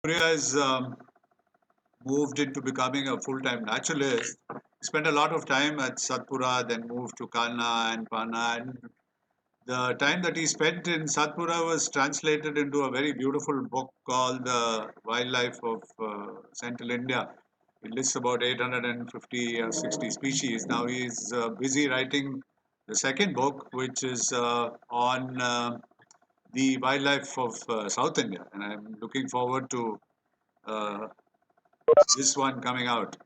Surya has moved into becoming a full-time naturalist. Spent a lot of time at Satpura, then moved to Kanha and Panna. And the time that he spent in Satpura was translated into a very beautiful book called The Wildlife of Central India. It lists about 850 or 60 species. Now he is busy writing the second book, which is on the wildlife of South India. And I'm looking forward to uh, this one coming out.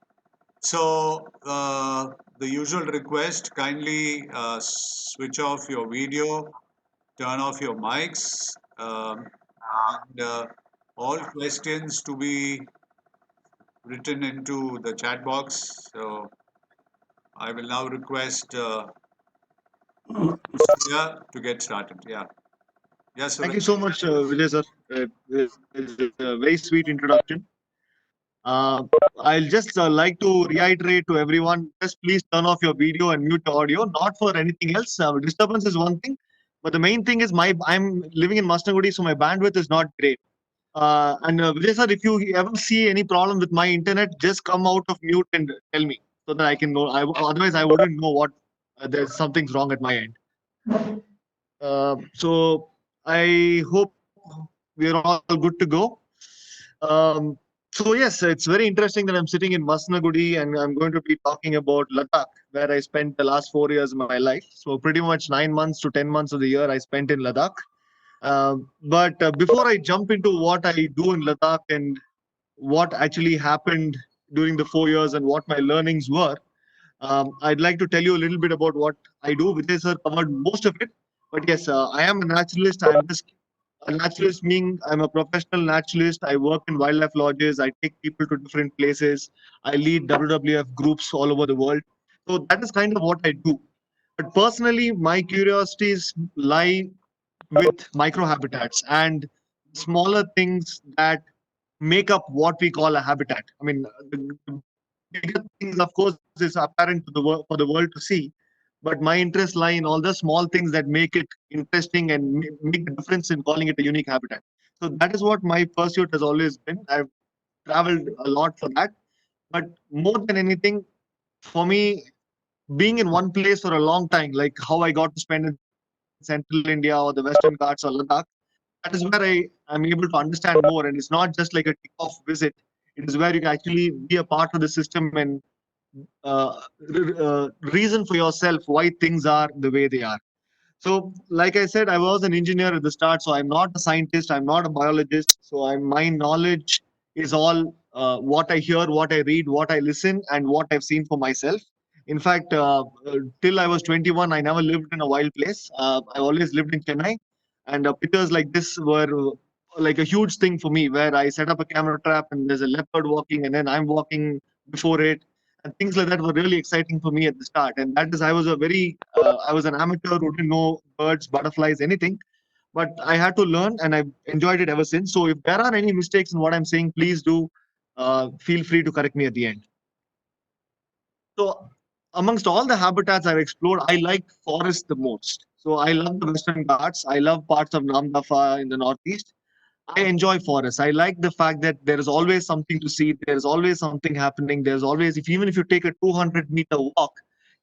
So, the usual request, kindly switch off your video, turn off your mics, and all questions to be written into the chat box. So, I will now request Surya to get started. Yeah. Yeah, Thank Surya. you so much, Vijay sir. It's a very sweet introduction. Uh, I'll just like to reiterate to everyone, just please turn off your video and mute the audio, not for anything else. Disturbance is one thing, but the main thing is I'm living in Masnagudi, so my bandwidth is not great. And Vijay sir, if you ever see any problem with my internet, just come out of mute and tell me so that I can know. Otherwise, I wouldn't know what there's something's wrong at my end. So I hope we are all good to go. So yes, it's very interesting that I'm sitting in Masnagudi and I'm going to be talking about Ladakh, where I spent the last 4 years of my life. So pretty much 9 months to 10 months of the year I spent in Ladakh. But before I jump into what I do in Ladakh and what actually happened during the 4 years and what my learnings were, I'd like to tell you a little bit about what I do. Vijay sir covered most of it, but yes, I am a naturalist. I'm just a naturalist meaning I'm a professional naturalist. I work in wildlife lodges. I take people to different places. I lead WWF groups all over the world. So that is kind of what I do. But personally, my curiosities lie with microhabitats and smaller things that make up what we call a habitat. I mean, the bigger things, of course, is apparent to the world for the world to see. But my interests lie in all the small things that make it interesting and make the difference in calling it a unique habitat. So that is what my pursuit has always been. I've traveled a lot for that. But more than anything, for me, being in one place for a long time, like how I got to spend in Central India or the Western Ghats or Ladakh, that is where I'm able to understand more. And it's not just like a tick-off visit. It is where you can actually be a part of the system and reason for yourself why things are the way they are. So, like I said, I was an engineer at the start, so I'm not a scientist, I'm not a biologist. So, my knowledge is all what I hear, what I read, what I listen, and what I've seen for myself. In fact, till I was 21, I never lived in a wild place. I always lived in Chennai, and pictures like this were like a huge thing for me, where I set up a camera trap and there's a leopard walking, and then I'm walking before it, and things like that were really exciting for me at the start. And that is, I was an amateur who didn't know birds, butterflies, anything, but I had to learn, and I've enjoyed it ever since. So if there are any mistakes in what I'm saying, please do feel free to correct me at the end. So amongst all the habitats I've explored, I like forests the most. So I love the Western Ghats. I love parts of Namdapha in the Northeast. I enjoy forests. I like the fact that there is always something to see. There's always something happening. There's always, if even if you take a 200-meter walk,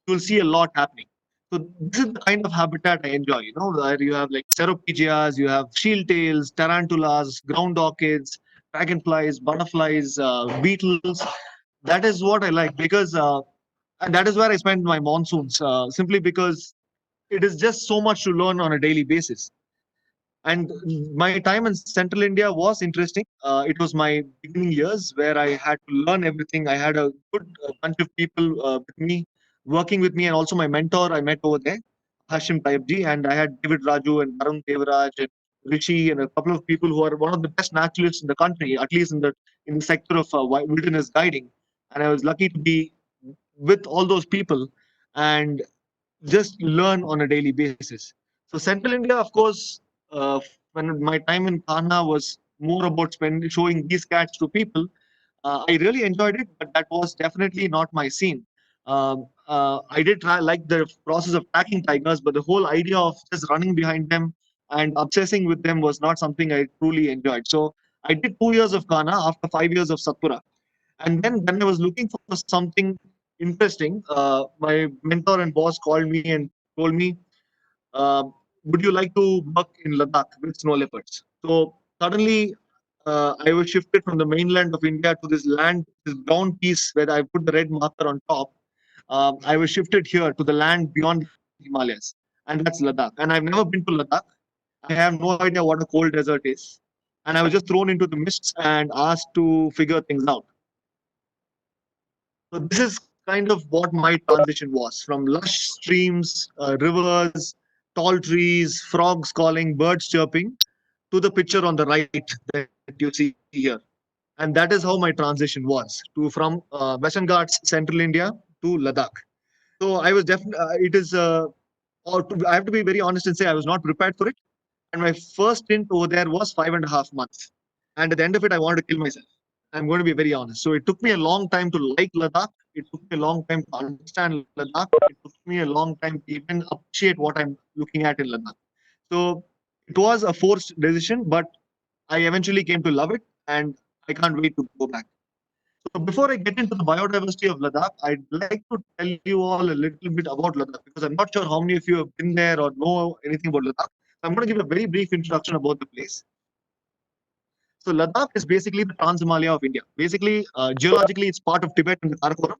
you'll see a lot happening. So this is the kind of habitat I enjoy. You know, where you have like ceropegias, you have shield tails, tarantulas, ground orchids, dragonflies, butterflies, beetles. That is what I like because, and that is where I spend my monsoons. Simply because it is just so much to learn on a daily basis. And my time in Central India was interesting. It was my beginning years where I had to learn everything. I had a good bunch of people with me, working with me, and also my mentor I met over there, Hashim Taibji, and I had David Raju and Varun Devaraj and Rishi and a couple of people who are one of the best naturalists in the country, at least in the sector of wilderness guiding. And I was lucky to be with all those people and just learn on a daily basis. So Central India, of course, when my time in Kanha was more about showing these cats to people, I really enjoyed it, but that was definitely not my scene. I did try like the process of tracking tigers, but the whole idea of just running behind them and obsessing with them was not something I truly enjoyed. So I did 2 years of Ghana after 5 years of Satpura. And then when I was looking for something interesting, my mentor and boss called me and told me, uh, would you like to work in Ladakh with snow leopards? So suddenly, I was shifted from the mainland of India to this land, this brown piece where I put the red marker on top. I was shifted here to the land beyond the Himalayas, and that's Ladakh. And I've never been to Ladakh. I have no idea what a cold desert is. And I was just thrown into the mists and asked to figure things out. So this is kind of what my transition was from lush streams, rivers, tall trees, frogs calling, birds chirping, to the picture on the right that you see here. And that is how my transition was to from Western Ghats, Central India to Ladakh. So I was definitely, it is, I have to be very honest and say I was not prepared for it. And my first stint over there was 5.5 months. And at the end of it, I wanted to kill myself. I'm going to be very honest. So it took me a long time to like Ladakh. It took me a long time to understand Ladakh. It took me a long time to even appreciate what I'm looking at in Ladakh. So it was a forced decision, but I eventually came to love it, and I can't wait to go back. So before I get into the biodiversity of Ladakh, I'd like to tell you all a little bit about Ladakh because I'm not sure how many of you have been there or know anything about Ladakh. So I'm going to give a very brief introduction about the place. So Ladakh is basically the Trans-Himalaya of India. Basically, geologically, it's part of Tibet and the Karakoram.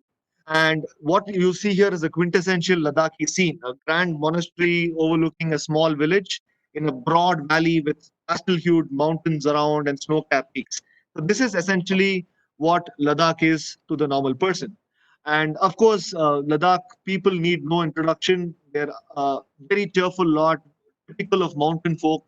And what you see here is a quintessential Ladakhi scene, a grand monastery overlooking a small village in a broad valley with pastel-hued mountains around and snow-capped peaks. So this is essentially what Ladakh is to the normal person. And of course, Ladakh people need no introduction. They're a very cheerful lot, typical of mountain folk.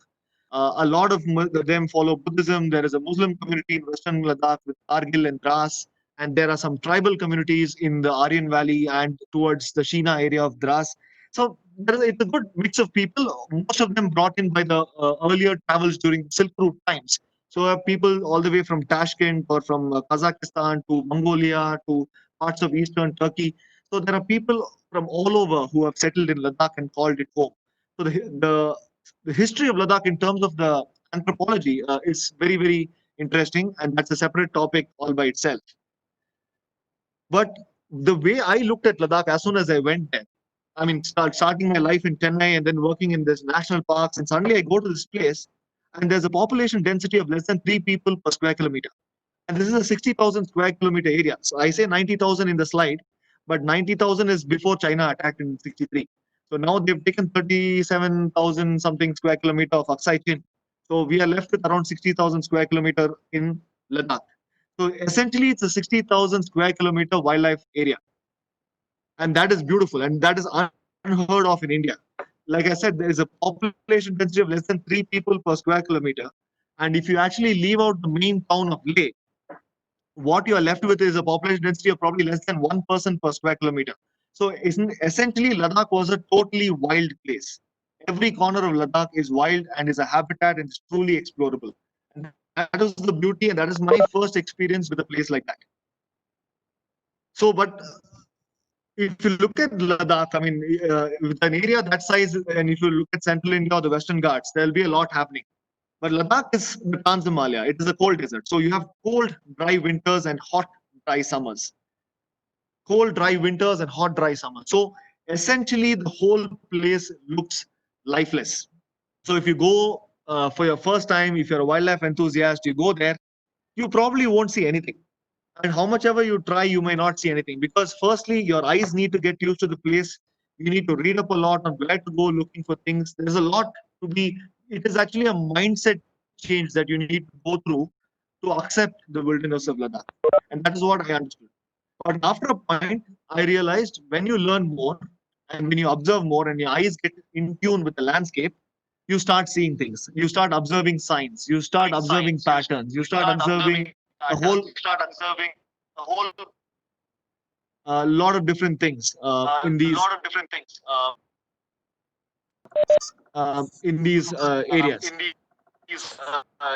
A lot of them follow Buddhism. There is a Muslim community in Western Ladakh with Kargil and Dras, and there are some tribal communities in the Aryan Valley and towards the Sheena area of Dras. So it's a good mix of people. Most of them brought in by the earlier travels during Silk Route times. So people all the way from Tashkent or from Kazakhstan to Mongolia to parts of eastern Turkey. So there are people from all over who have settled in Ladakh and called it home. So the history of Ladakh in terms of the anthropology is very, very interesting, and that's a separate topic all by itself. But the way I looked at Ladakh as soon as I went there, I mean, starting my life in Chennai and then working in this national parks, and suddenly I go to this place, and there's a population density of less than 3 people per square kilometer. And this is a 60,000 square kilometer area. So I say 90,000 in the slide, but 90,000 is before China attacked in 63. So now they've taken 37,000 something square kilometer of Aksai Chin. So we are left with around 60,000 square kilometer in Ladakh. So essentially, it's a 60,000 square kilometer wildlife area. And that is beautiful. And that is unheard of in India. Like I said, there is a population density of less than 3 people per square kilometer. And if you actually leave out the main town of Leh, what you are left with is a population density of probably less than 1 person per square kilometer. So essentially, Ladakh was a totally wild place. Every corner of Ladakh is wild and is a habitat and is truly explorable. And that is the beauty, and that is my first experience with a place like that. So, but if you look at Ladakh, I mean, with an area that size, and if you look at Central India or the Western Ghats, there'll be a lot happening. But Ladakh is the Trans-Himalaya. It is a cold desert. So you have cold, dry winters and hot, dry summers. Cold, dry winters and hot, dry summers. So essentially, the whole place looks lifeless. So if you go for your first time, if you're a wildlife enthusiast, you go there, you probably won't see anything. And how much ever you try, you may not see anything because, firstly, your eyes need to get used to the place. You need to read up a lot on where to go looking for things. There's a lot to be, it is actually a mindset change that you need to go through to accept the wilderness of Ladakh. And that is what I understood. But after a point, I realized when you learn more and when you observe more and your eyes get in tune with the landscape, you start seeing things. You start observing signs. You start observing patterns. You start observing a whole a lot of different things in these areas.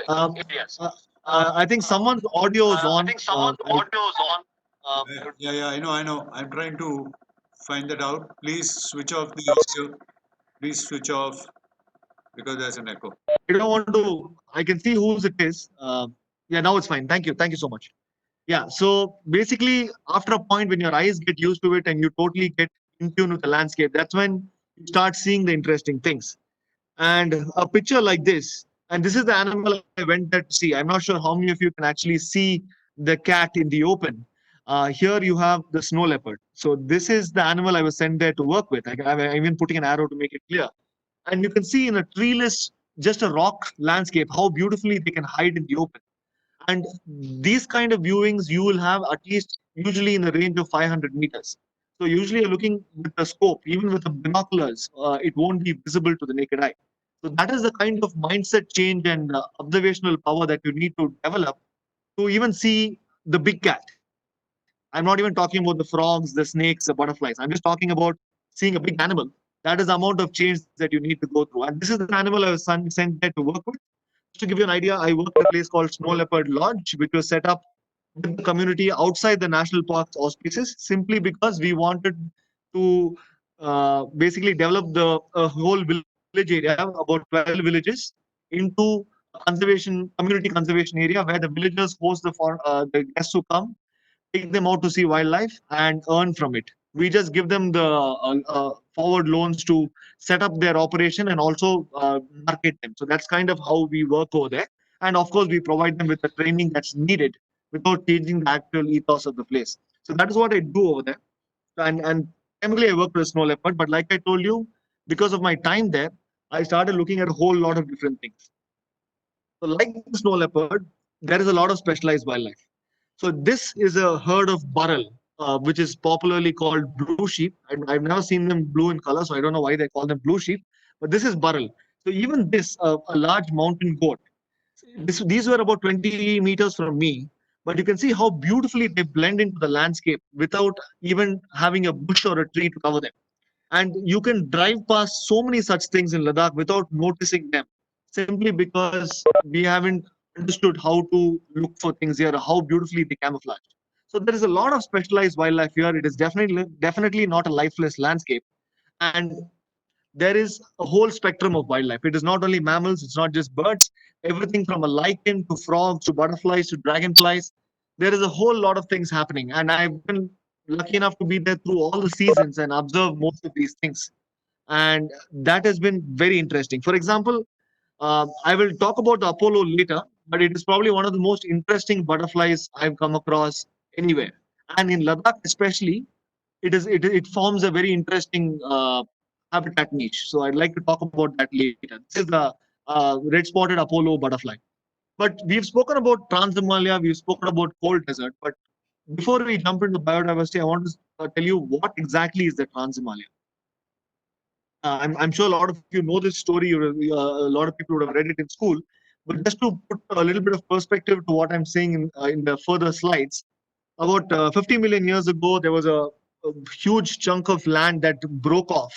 Um, uh, I think someone's audio is on. Yeah, I know. I'm trying to find that out. Please switch off the audio. Please switch off because there's an echo. I don't want to. I can see whose it is. Yeah, now it's fine. Thank you. Thank you so much. Yeah. So basically, after a point when your eyes get used to it and you totally get in tune with the landscape, that's when you start seeing the interesting things. And a picture like this, and this is the animal I went there to see. I'm not sure how many of you can actually see the cat in the open. Here you have the snow leopard. So this is the animal I was sent there to work with. I'm even putting an arrow to make it clear. And you can see in a treeless, just a rock landscape, how beautifully they can hide in the open. And these kind of viewings you will have at least usually in the range of 500 meters. So usually you're looking with the scope, even with the binoculars, it won't be visible to the naked eye. So that is the kind of mindset change and observational power that you need to develop to even see the big cat. I'm not even talking about the frogs, the snakes, the butterflies. I'm just talking about seeing a big animal. That is the amount of change that you need to go through. And this is the animal I was sent there to work with. Just to give you an idea, I worked at a place called Snow Leopard Lodge, which was set up with the community outside the national park's auspices, simply because we wanted to basically develop the whole village area, about 12 villages, into community conservation area where the villagers host the guests who come, take them out to see wildlife and earn from it. We just give them the forward loans to set up their operation and also market them. So that's kind of how we work over there. And of course, we provide them with the training that's needed without changing the actual ethos of the place. So that is what I do over there. And primarily I work with Snow Leopard, but like I told you, because of my time there, I started looking at a whole lot of different things. So like the Snow Leopard, there is a lot of specialized wildlife. So this is a herd of burrell, which is popularly called blue sheep. I've never seen them blue in color, so I don't know why they call them blue sheep. But this is burrell. So even this, a large mountain goat. These were about 20 meters from me, but you can see how beautifully they blend into the landscape without even having a bush or a tree to cover them. And you can drive past so many such things in Ladakh without noticing them, simply because we haven't understood how to look for things here, how beautifully they camouflage. So there is a lot of specialized wildlife here. It is definitely not a lifeless landscape. And there is a whole spectrum of wildlife. It is not only mammals, it's not just birds, everything from a lichen to frogs to butterflies to dragonflies. There is a whole lot of things happening. And I've been lucky enough to be there through all the seasons and observe most of these things. And that has been very interesting. For example, I will talk about the Apollo later, but it is probably one of the most interesting butterflies I've come across anywhere. And in Ladakh, especially, it forms a very interesting habitat niche. So I'd like to talk about that later. This is the red-spotted Apollo butterfly. But we've spoken about Trans-Himalaya, we've spoken about cold desert. But before we jump into biodiversity, I want to tell you what exactly is the Trans-Himalaya. I'm sure a lot of you know this story. A lot of people would have read it in school. But just to put a little bit of perspective to what I'm saying in the further slides, about 50 million years ago, there was a huge chunk of land that broke off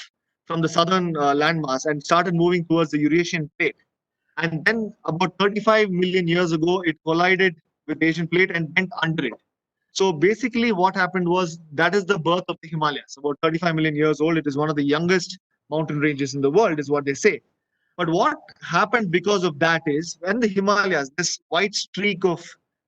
from the southern landmass and started moving towards the Eurasian plate. And then about 35 million years ago, it collided with the Asian plate and went under it. So basically, what happened was that is the birth of the Himalayas. About 35 million years old. It is one of the youngest mountain ranges in the world, is what they say. But what happened because of that is when the Himalayas, this white streak of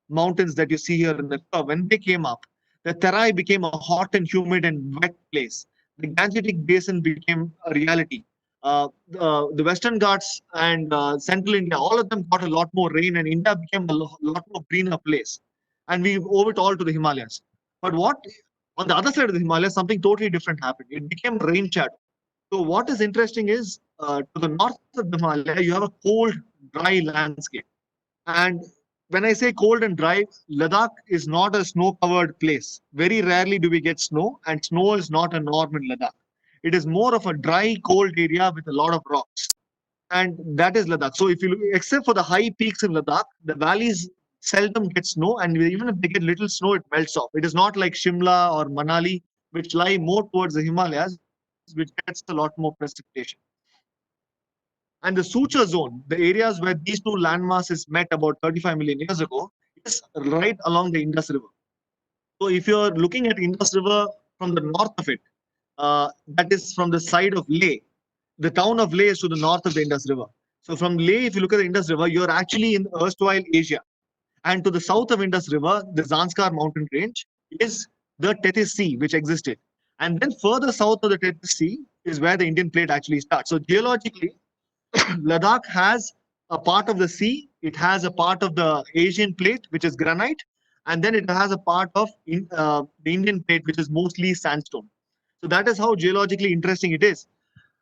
mountains that you see here in the curve, when they came up, the Terai became a hot and humid and wet place. The Gangetic Basin became a reality. The Western Ghats and Central India, all of them got a lot more rain, and India became a lot more greener place. And we owe it all to the Himalayas. But what on the other side of the Himalayas, something totally different happened. It became rain shadow. So what is interesting is to the north of the Himalaya, you have a cold, dry landscape. And when I say cold and dry, Ladakh is not a snow-covered place. Very rarely do we get snow, and snow is not a norm in Ladakh. It is more of a dry, cold area with a lot of rocks, and that is Ladakh. So if you look, except for the high peaks in Ladakh, the valleys seldom get snow, and even if they get little snow, it melts off. It is not like Shimla or Manali, which lie more towards the Himalayas, which gets a lot more precipitation. And the suture zone, the areas where these two landmasses met about 35 million years ago, is right along the Indus River. So if you're looking at Indus River from the north of it, that is from the side of Leh. The town of Leh is to the north of the Indus River. So from Leh, if you look at the Indus River, you're actually in erstwhile Asia. And to the south of Indus River, the Zanskar mountain range is the Tethys Sea, which existed. And then further south of the Tethys Sea is where the Indian plate actually starts. So geologically, Ladakh has a part of the sea, it has a part of the Asian plate, which is granite, and then it has a part of the Indian plate, which is mostly sandstone. So that is how geologically interesting it is.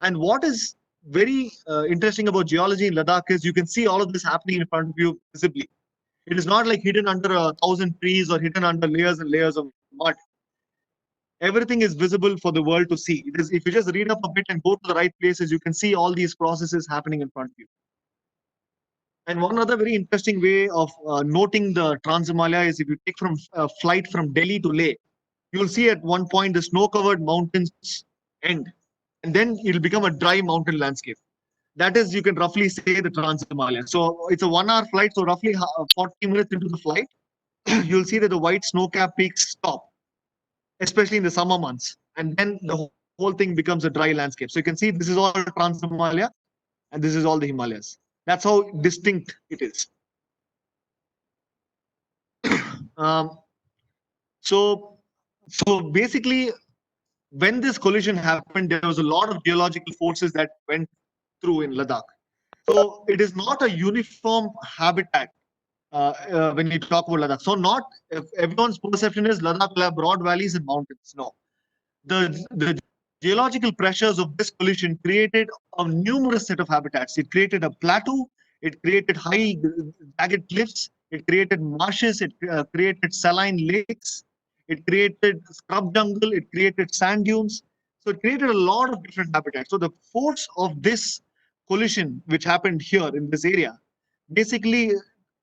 And what is very interesting about geology in Ladakh is you can see all of this happening in front of you visibly. It is not like hidden under 1,000 trees or hidden under layers and layers of mud. Everything is visible for the world to see. It is, if you just read up a bit and go to the right places, you can see all these processes happening in front of you. And one other very interesting way of noting the Trans Himalaya is if you take from a flight from Delhi to Leh, you will see at one point the snow-covered mountains end, and then it'll become a dry mountain landscape. That is, you can roughly say the Trans Himalaya. So it's a 1 hour flight, so roughly 40 minutes into the flight, you'll see that the white snow-capped peaks stop, especially in the summer months, and then the whole thing becomes a dry landscape. So you can see this is all Trans Himalaya, and this is all the Himalayas. That's how distinct it is. Um, so basically, when this collision happened, there was a lot of geological forces that went through in Ladakh. So it is not a uniform habitat when you talk about Ladakh. So not if everyone's perception is Ladakh will have broad valleys and mountains. No, the geological pressures of this collision created a numerous set of habitats. It created a plateau, it created high jagged cliffs, it created marshes, it created saline lakes, it created scrub jungle, it created sand dunes. So it created a lot of different habitats. So the force of this collision, which happened here in this area, basically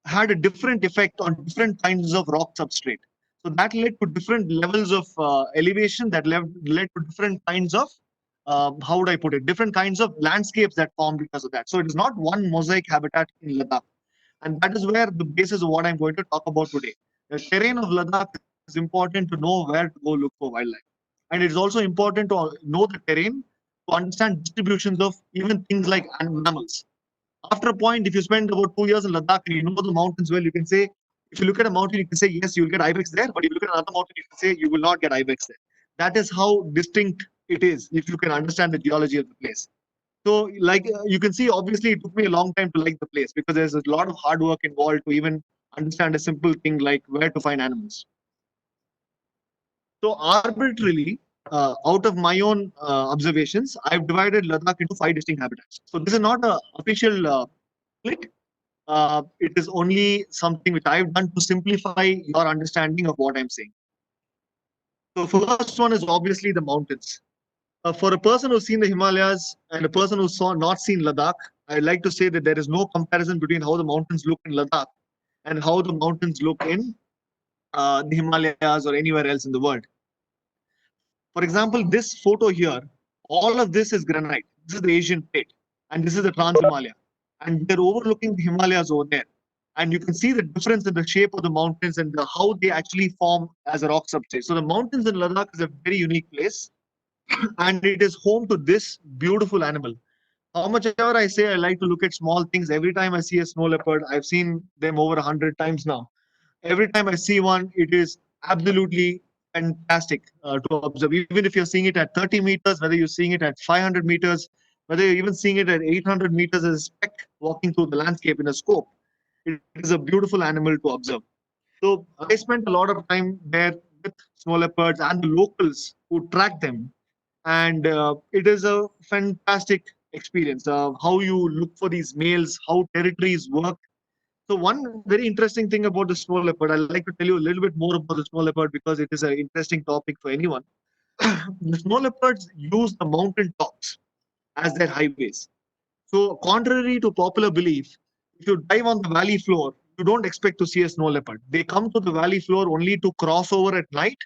had a different effect on different kinds of rock substrate. So that led to different levels of elevation, that led to different kinds of, how would I put it, different kinds of landscapes that formed because of that. So it is not one mosaic habitat in Ladakh. And that is where the basis of what I'm going to talk about today. The terrain of Ladakh is important to know where to go look for wildlife. And it is also important to know the terrain to understand distributions of even things like mammals. After a point, if you spend about 2 years in Ladakh and you know the mountains well, you can say, if you look at a mountain, you can say, yes, you'll get ibex there. But if you look at another mountain, you can say, you will not get ibex there. That is how distinct it is if you can understand the geology of the place. So, like you can see, obviously, it took me a long time to like the place because there's a lot of hard work involved to even understand a simple thing like where to find animals. So, arbitrarily, out of my own observations, I've divided Ladakh into 5 distinct habitats. So, this is not an official split. It is only something which I've done to simplify your understanding of what I'm saying. So, first one is obviously the mountains. For a person who's seen the Himalayas and a person who's not seen Ladakh, I'd like to say that there is no comparison between how the mountains look in Ladakh and how the mountains look in the Himalayas or anywhere else in the world. For example, this photo here, all of this is granite. This is the Asian plate, and this is the Trans Himalaya. And they're overlooking the Himalayas over there. And you can see the difference in the shape of the mountains and how they actually form as a rock substrate. So the mountains in Ladakh is a very unique place, and it is home to this beautiful animal. How much ever I say I like to look at small things, every time I see a snow leopard, I've seen them over 100 times now. Every time I see one, it is absolutely fantastic to observe. Even if you're seeing it at 30 meters, whether you're seeing it at 500 meters, whether you're even seeing it at 800 meters as a speck walking through the landscape in a scope, it is a beautiful animal to observe. So I spent a lot of time there with snow leopards and the locals who track them, and it is a fantastic experience. How you look for these males, how territories work. So one very interesting thing about the snow leopard, I'd like to tell you a little bit more about the snow leopard because it is an interesting topic for anyone. The snow leopards use the mountain tops as their highways. So contrary to popular belief, if you drive on the valley floor, you don't expect to see a snow leopard. They come to the valley floor only to cross over at night,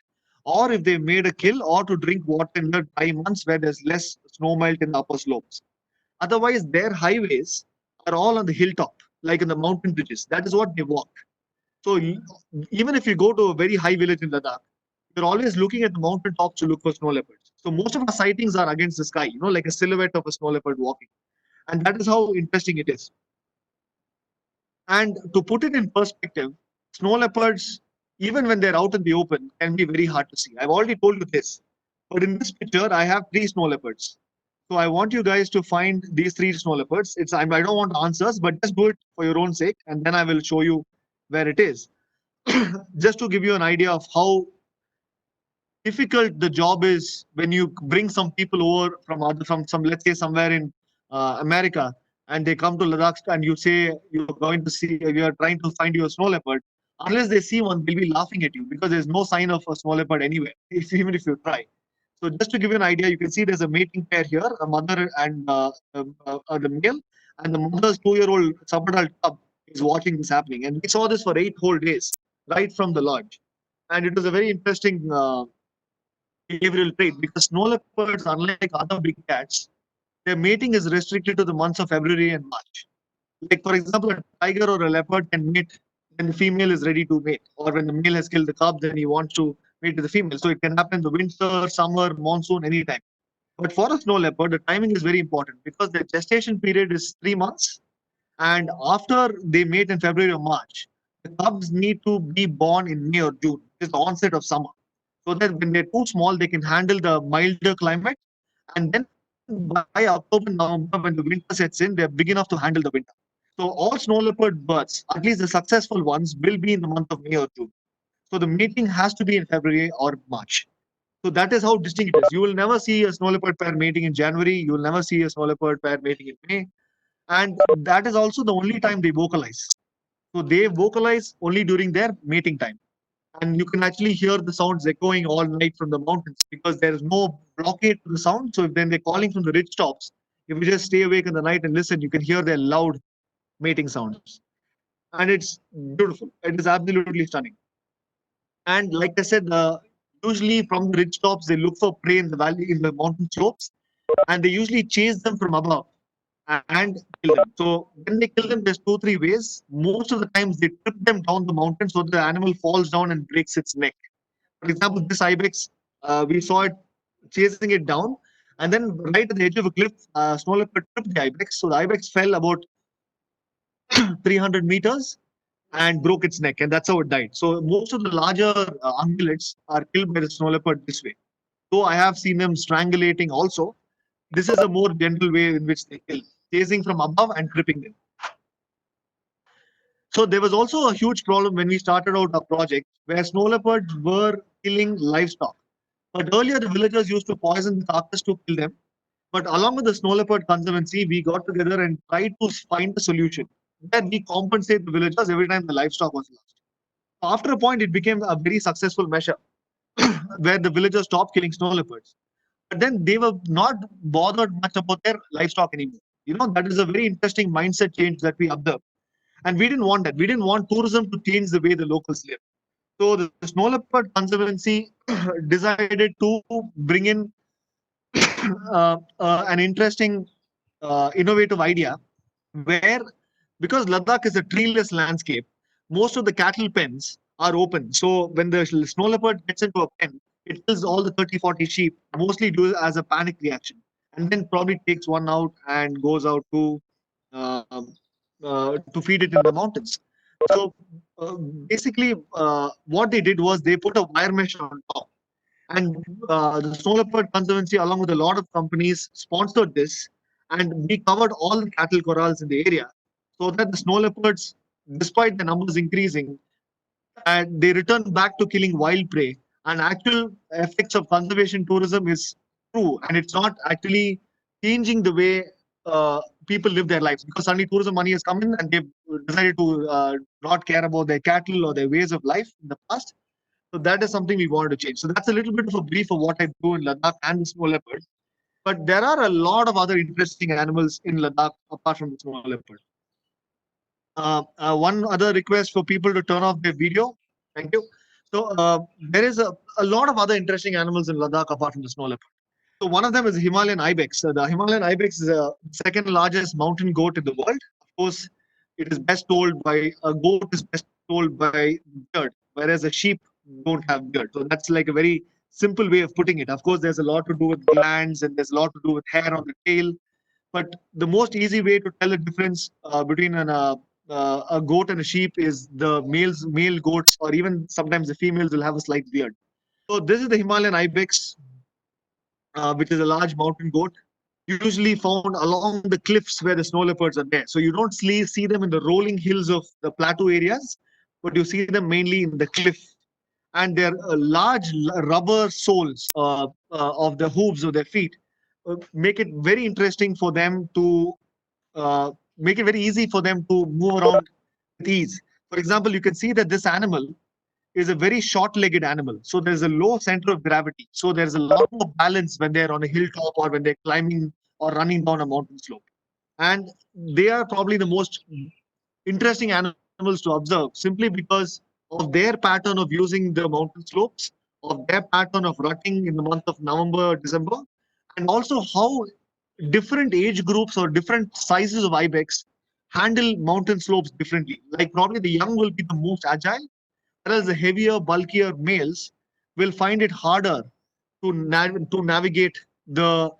or if they've made a kill, or to drink water in the dry months where there's less snow melt in the upper slopes. Otherwise, their highways are all on the hilltop, like in the mountain ridges. That is what they walk. So even if you go to a very high village in Ladakh, you're always looking at the mountain tops to look for snow leopards. So most of our sightings are against the sky, like a silhouette of a snow leopard walking. And that is how interesting it is. And to put it in perspective, snow leopards, even when they're out in the open, can be very hard to see. I've already told you this. But in this picture, I have three snow leopards. So I want you guys to find these three snow leopards. I don't want answers, but just do it for your own sake, and then I will show you where it is. Just to give you an idea of how difficult the job is when you bring some people over from some, let's say, somewhere in America, and they come to Ladakh, and you say you're trying to find your snow leopard. Unless they see one, they'll be laughing at you because there's no sign of a snow leopard anywhere, even if you try. So just to give you an idea, you can see there's a mating pair here, a mother and the male, and the mother's 2-year-old subadult cub is watching this happening. And we saw this for 8 whole days, right from the lodge. And it was a very interesting behavioral trait because snow leopards, unlike other big cats, their mating is restricted to the months of February and March. Like, for example, a tiger or a leopard can mate when the female is ready to mate, or when the male has killed the cub, then he wants to mate with the female. So it can happen in the winter, summer, monsoon, anytime. But for a snow leopard, the timing is very important because their gestation period is 3 months. And after they mate in February or March, the cubs need to be born in May or June, which is the onset of summer. So that when they're too small, they can handle the milder climate. And then by October, November, when the winter sets in, they're big enough to handle the winter. So all snow leopard birds, at least the successful ones, will be in the month of May or June. So the mating has to be in February or March. So that is how distinct it is. You will never see a snow leopard pair mating in January. You will never see a snow leopard pair mating in May. And that is also the only time they vocalize. So they vocalize only during their mating time. And you can actually hear the sounds echoing all night from the mountains because there is no blockade to the sound. So when they're calling from the ridge tops, if you just stay awake in the night and listen, you can hear their loud mating sounds. And it's beautiful. It is absolutely stunning. And like I said, usually from the ridge tops, they look for prey in the valley, in the mountain slopes, and they usually chase them from above and kill them. So when they kill them, there's 2, 3 ways. Most of the times, they trip them down the mountain so the animal falls down and breaks its neck. For example, this ibex, we saw it chasing it down, and then right at the edge of a cliff, snow leopard tripped the ibex. So the ibex fell about 300 meters and broke its neck, and that's how it died. So most of the larger ungulates are killed by the snow leopard this way. Though I have seen them strangulating also, this is a more gentle way in which they kill, chasing from above and tripping them. So there was also a huge problem when we started out our project where snow leopards were killing livestock. But earlier the villagers used to poison the carcass to kill them. But along with the Snow Leopard Conservancy, we got together and tried to find a solution that we compensate the villagers every time the livestock was lost. After a point, it became a very successful measure where the villagers stopped killing snow leopards. But then they were not bothered much about their livestock anymore. That is a very interesting mindset change that we observed. And we didn't want that. We didn't want tourism to change the way the locals live. So the Snow Leopard Conservancy decided to bring in an interesting, innovative idea where, because Ladakh is a treeless landscape, most of the cattle pens are open. So when the snow leopard gets into a pen, it kills all the 30, 40 sheep, mostly due as a panic reaction, and then probably takes one out and goes out uh, to feed it in the mountains. So basically, what they did was they put a wire mesh on top, and the Snow Leopard Conservancy, along with a lot of companies, sponsored this, and we covered all the cattle corrals in the area so that the snow leopards, despite the numbers increasing, and they return back to killing wild prey. And actual effects of conservation tourism is true, and it's not actually changing the way people live their lives because suddenly tourism money has come in and they've decided to not care about their cattle or their ways of life in the past. So that is something we wanted to change. So that's a little bit of a brief of what I do in Ladakh and the snow leopard. But there are a lot of other interesting animals in Ladakh apart from the snow leopard. One other request for people to turn off their video. Thank you. So there is a lot of other interesting animals in Ladakh apart from the snow leopard. So one of them is the Himalayan ibex. The Himalayan ibex is the second largest mountain goat in the world. Of course, it is best told by a goat is best told by beard, whereas a sheep don't have beard. So that's like a very simple way of putting it. Of course, there's a lot to do with glands and there's a lot to do with hair on the tail. But the most easy way to tell the difference between a goat and a sheep is the male goats, or even sometimes the females will have a slight beard. So this is the Himalayan ibex, which is a large mountain goat, usually found along the cliffs where the snow leopards are there. So you don't see them in the rolling hills of the plateau areas, but you see them mainly in the cliff. And their large rubber soles of the hooves of their feet make it very interesting for them to make it very easy for them to move around with ease. For example, you can see that this animal is a very short-legged animal. So there's a low center of gravity. So there's a lot more balance when they're on a hilltop or when they're climbing or running down a mountain slope. And they are probably the most interesting animals to observe simply because of their pattern of using the mountain slopes, of their pattern of rutting in the month of November, December, and also how different age groups or different sizes of ibex handle mountain slopes differently. Like probably the young will be the most agile, whereas the heavier, bulkier males will find it harder to navigate the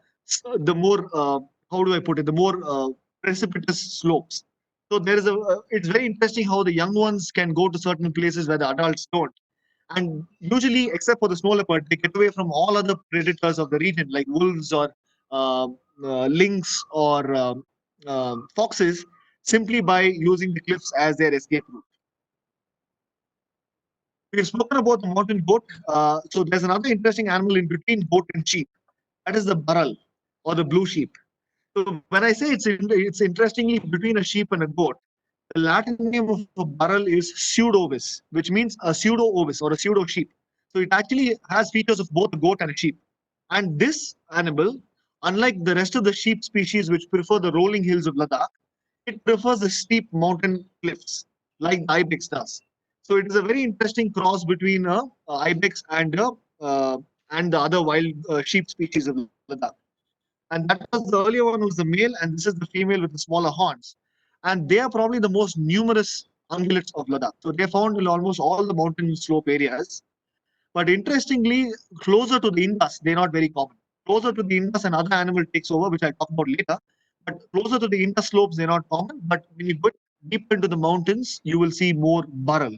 more how do I put it, the more precipitous slopes. So there is a it's very interesting how the young ones can go to certain places where the adults don't. And usually, except for the snow leopard, they get away from all other predators of the region, like wolves or uh, lynx or foxes, simply by using the cliffs as their escape route. We've spoken about the mountain goat. So there's another interesting animal in between goat and sheep. That is the burrell or the blue sheep. So when I say it's interestingly between a sheep and a goat, the Latin name of a burrell is pseudo-ovis, which means a pseudo-ovis or a pseudo sheep. So it actually has features of both a goat and a sheep. And this animal, unlike the rest of the sheep species which prefer the rolling hills of Ladakh, it prefers the steep mountain cliffs like the ibex does. So it is a very interesting cross between a ibex and the other wild sheep species of Ladakh. And that was the earlier one was the male, and this is the female with the smaller horns. And they are probably the most numerous ungulates of Ladakh. So they're found in almost all the mountain slope areas. But interestingly, closer to the Indus, they're not very common. Closer to the Indus, another animal takes over, which I'll talk about later. But closer to the Indus slopes, they're not common. But when you go deep into the mountains, you will see more burrel.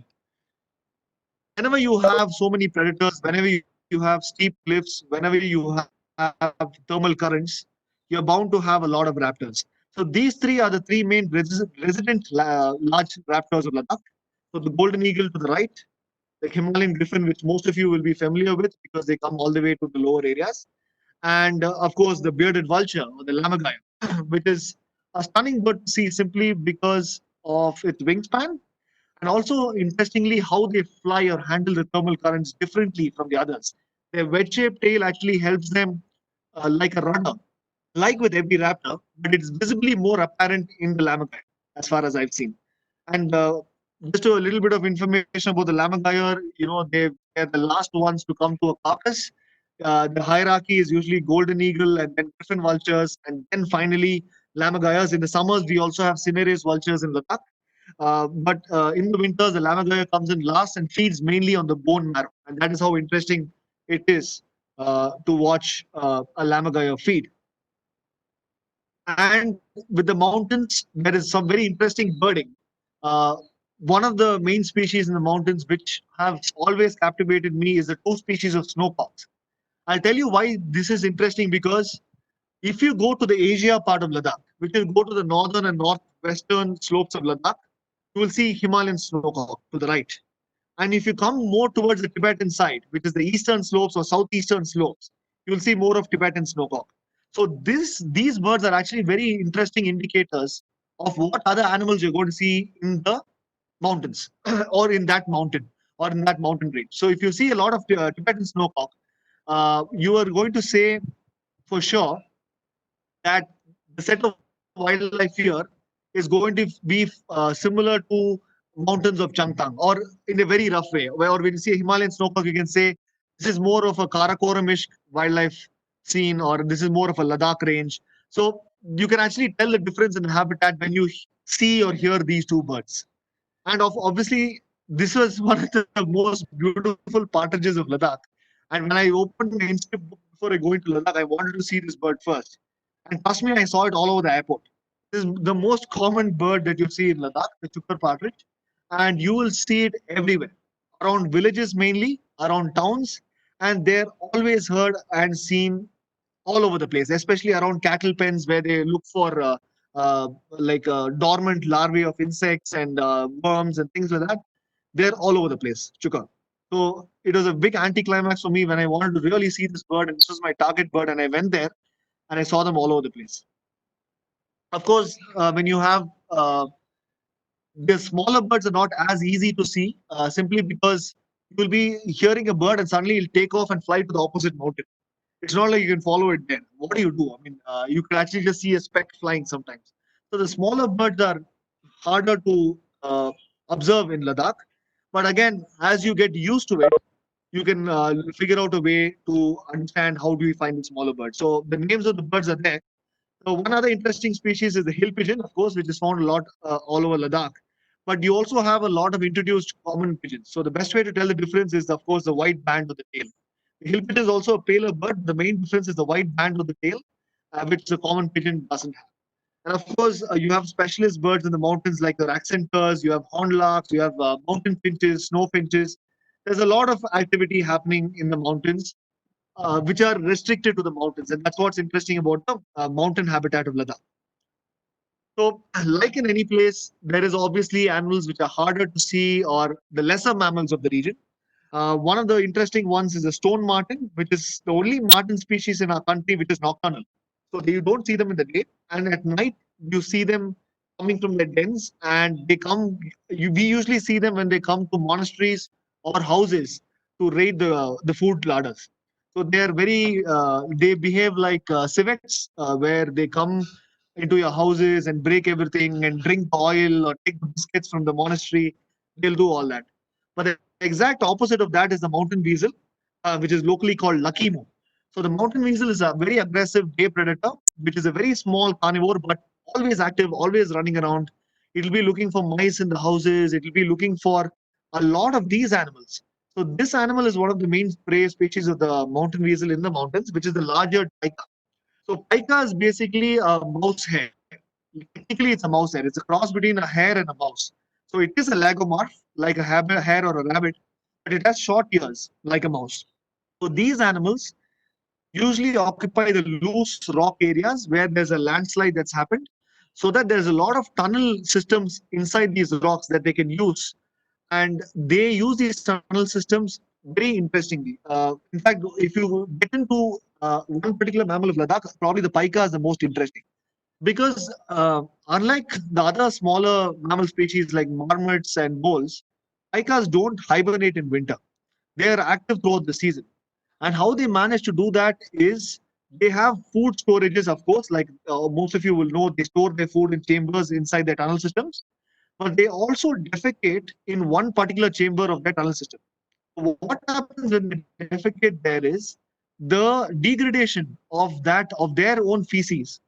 Whenever you have so many predators, whenever you have steep cliffs, whenever you have thermal currents, you're bound to have a lot of raptors. So these three are the three main resident large raptors of Ladakh. So the golden eagle to the right, the Himalayan griffin, which most of you will be familiar with because they come all the way to the lower areas, and of course the bearded vulture or the lammergeier, which is a stunning bird to see simply because of its wingspan and also interestingly how they fly or handle the thermal currents differently from the others. Their wedge-shaped tail actually helps them like a rudder, like with every raptor, but it's visibly more apparent in the lammergeier, as far as I've seen. And just a little bit of information about the lammergeier, they're the last ones to come to a carcass. The hierarchy is usually golden eagle and then griffin vultures, and then finally lammergeiers. In the summers, we also have cinereous vultures in Ladakh. But in the winters, the lammergeier comes in last and feeds mainly on the bone marrow, and that is how interesting it is to watch a lammergeier feed. And with the mountains, there is some very interesting birding. Uh, One of the main species in the mountains which have always captivated me is the two species of snowcocks. I'll tell you why this is interesting because if you go to the Asia part of Ladakh, which will go to the northern and northwestern slopes of Ladakh, you will see Himalayan snowcock to the right. And if you come more towards the Tibetan side, which is the eastern slopes or southeastern slopes, you will see more of Tibetan snowcock. So these birds are actually very interesting indicators of what other animals you're going to see in the mountains or in that mountain or in that mountain range. So if you see a lot of Tibetan snowcock, you are going to say for sure that the set of wildlife here is going to be similar to mountains of Changtang, or in a very rough way. Where when you see a Himalayan snowcock, you can say this is more of a Karakoramish wildlife scene, or this is more of a Ladakh range. So you can actually tell the difference in habitat when you see or hear these two birds. And obviously, this was one of the most beautiful partridges of Ladakh. And when I opened my Inscript book before I go into Ladakh, I wanted to see this bird first. And trust me, I saw it all over the airport. This is the most common bird that you see in Ladakh, the chukar partridge, and you will see it everywhere, around villages mainly, around towns, and they're always heard and seen all over the place, especially around cattle pens where they look for dormant larvae of insects and worms and things like that. They're all over the place, chukar. So it was a big anticlimax for me when I wanted to really see this bird, and this was my target bird, and I went there and I saw them all over the place. Of course, when you have the smaller birds are not as easy to see simply because you will be hearing a bird and suddenly it'll take off and fly to the opposite mountain. It's not like you can follow it there. What do you do? I mean, you can actually just see a speck flying sometimes. So the smaller birds are harder to observe in Ladakh. But again, as you get used to it, you can figure out a way to understand how do we find the smaller birds. So the names of the birds are there. So one other interesting species is the hill pigeon, of course, which is found a lot all over Ladakh. But you also have a lot of introduced common pigeons. So the best way to tell the difference is, of course, the white band of the tail. The hill pigeon is also a paler bird. The main difference is the white band of the tail, which the common pigeon doesn't have. And of course, you have specialist birds in the mountains like the rackcenters, you have hornlarks, you have mountain finches, snow finches. There's a lot of activity happening in the mountains which are restricted to the mountains. And that's what's interesting about the mountain habitat of Ladakh. So, like in any place, there is obviously animals which are harder to see or the lesser mammals of the region. One of the interesting ones is the stone marten, which is the only marten species in our country which is nocturnal. So you don't see them in the day, and at night you see them coming from their dens, and they come. We usually see them when they come to monasteries or houses to raid the food larders. So they are very. They behave like civets, where they come into your houses and break everything and drink the oil or take the biscuits from the monastery. They'll do all that. But the exact opposite of that is the mountain weasel, which is locally called lucky moo. So the mountain weasel is a very aggressive day predator, which is a very small carnivore, but always active, always running around. It'll be looking for mice in the houses. It'll be looking for a lot of these animals. So this animal is one of the main prey species of the mountain weasel in the mountains, which is the larger pika. So pika is basically a mouse hair. Technically, it's a mouse hair. It's a cross between a hare and a mouse. So it is a lagomorph, like a hare or a rabbit, but it has short ears, like a mouse. So these animals usually occupy the loose rock areas where there's a landslide that's happened, so that there's a lot of tunnel systems inside these rocks that they can use. And they use these tunnel systems very interestingly. In fact, if you get into one particular mammal of Ladakh, probably the pika is the most interesting because unlike the other smaller mammal species like marmots and voles, pikas don't hibernate in winter. They are active throughout the season. And how they manage to do that is they have food storages, of course, like most of you will know, they store their food in chambers inside their tunnel systems, but they also defecate in one particular chamber of their tunnel system. What happens when they defecate there is the degradation of their own feces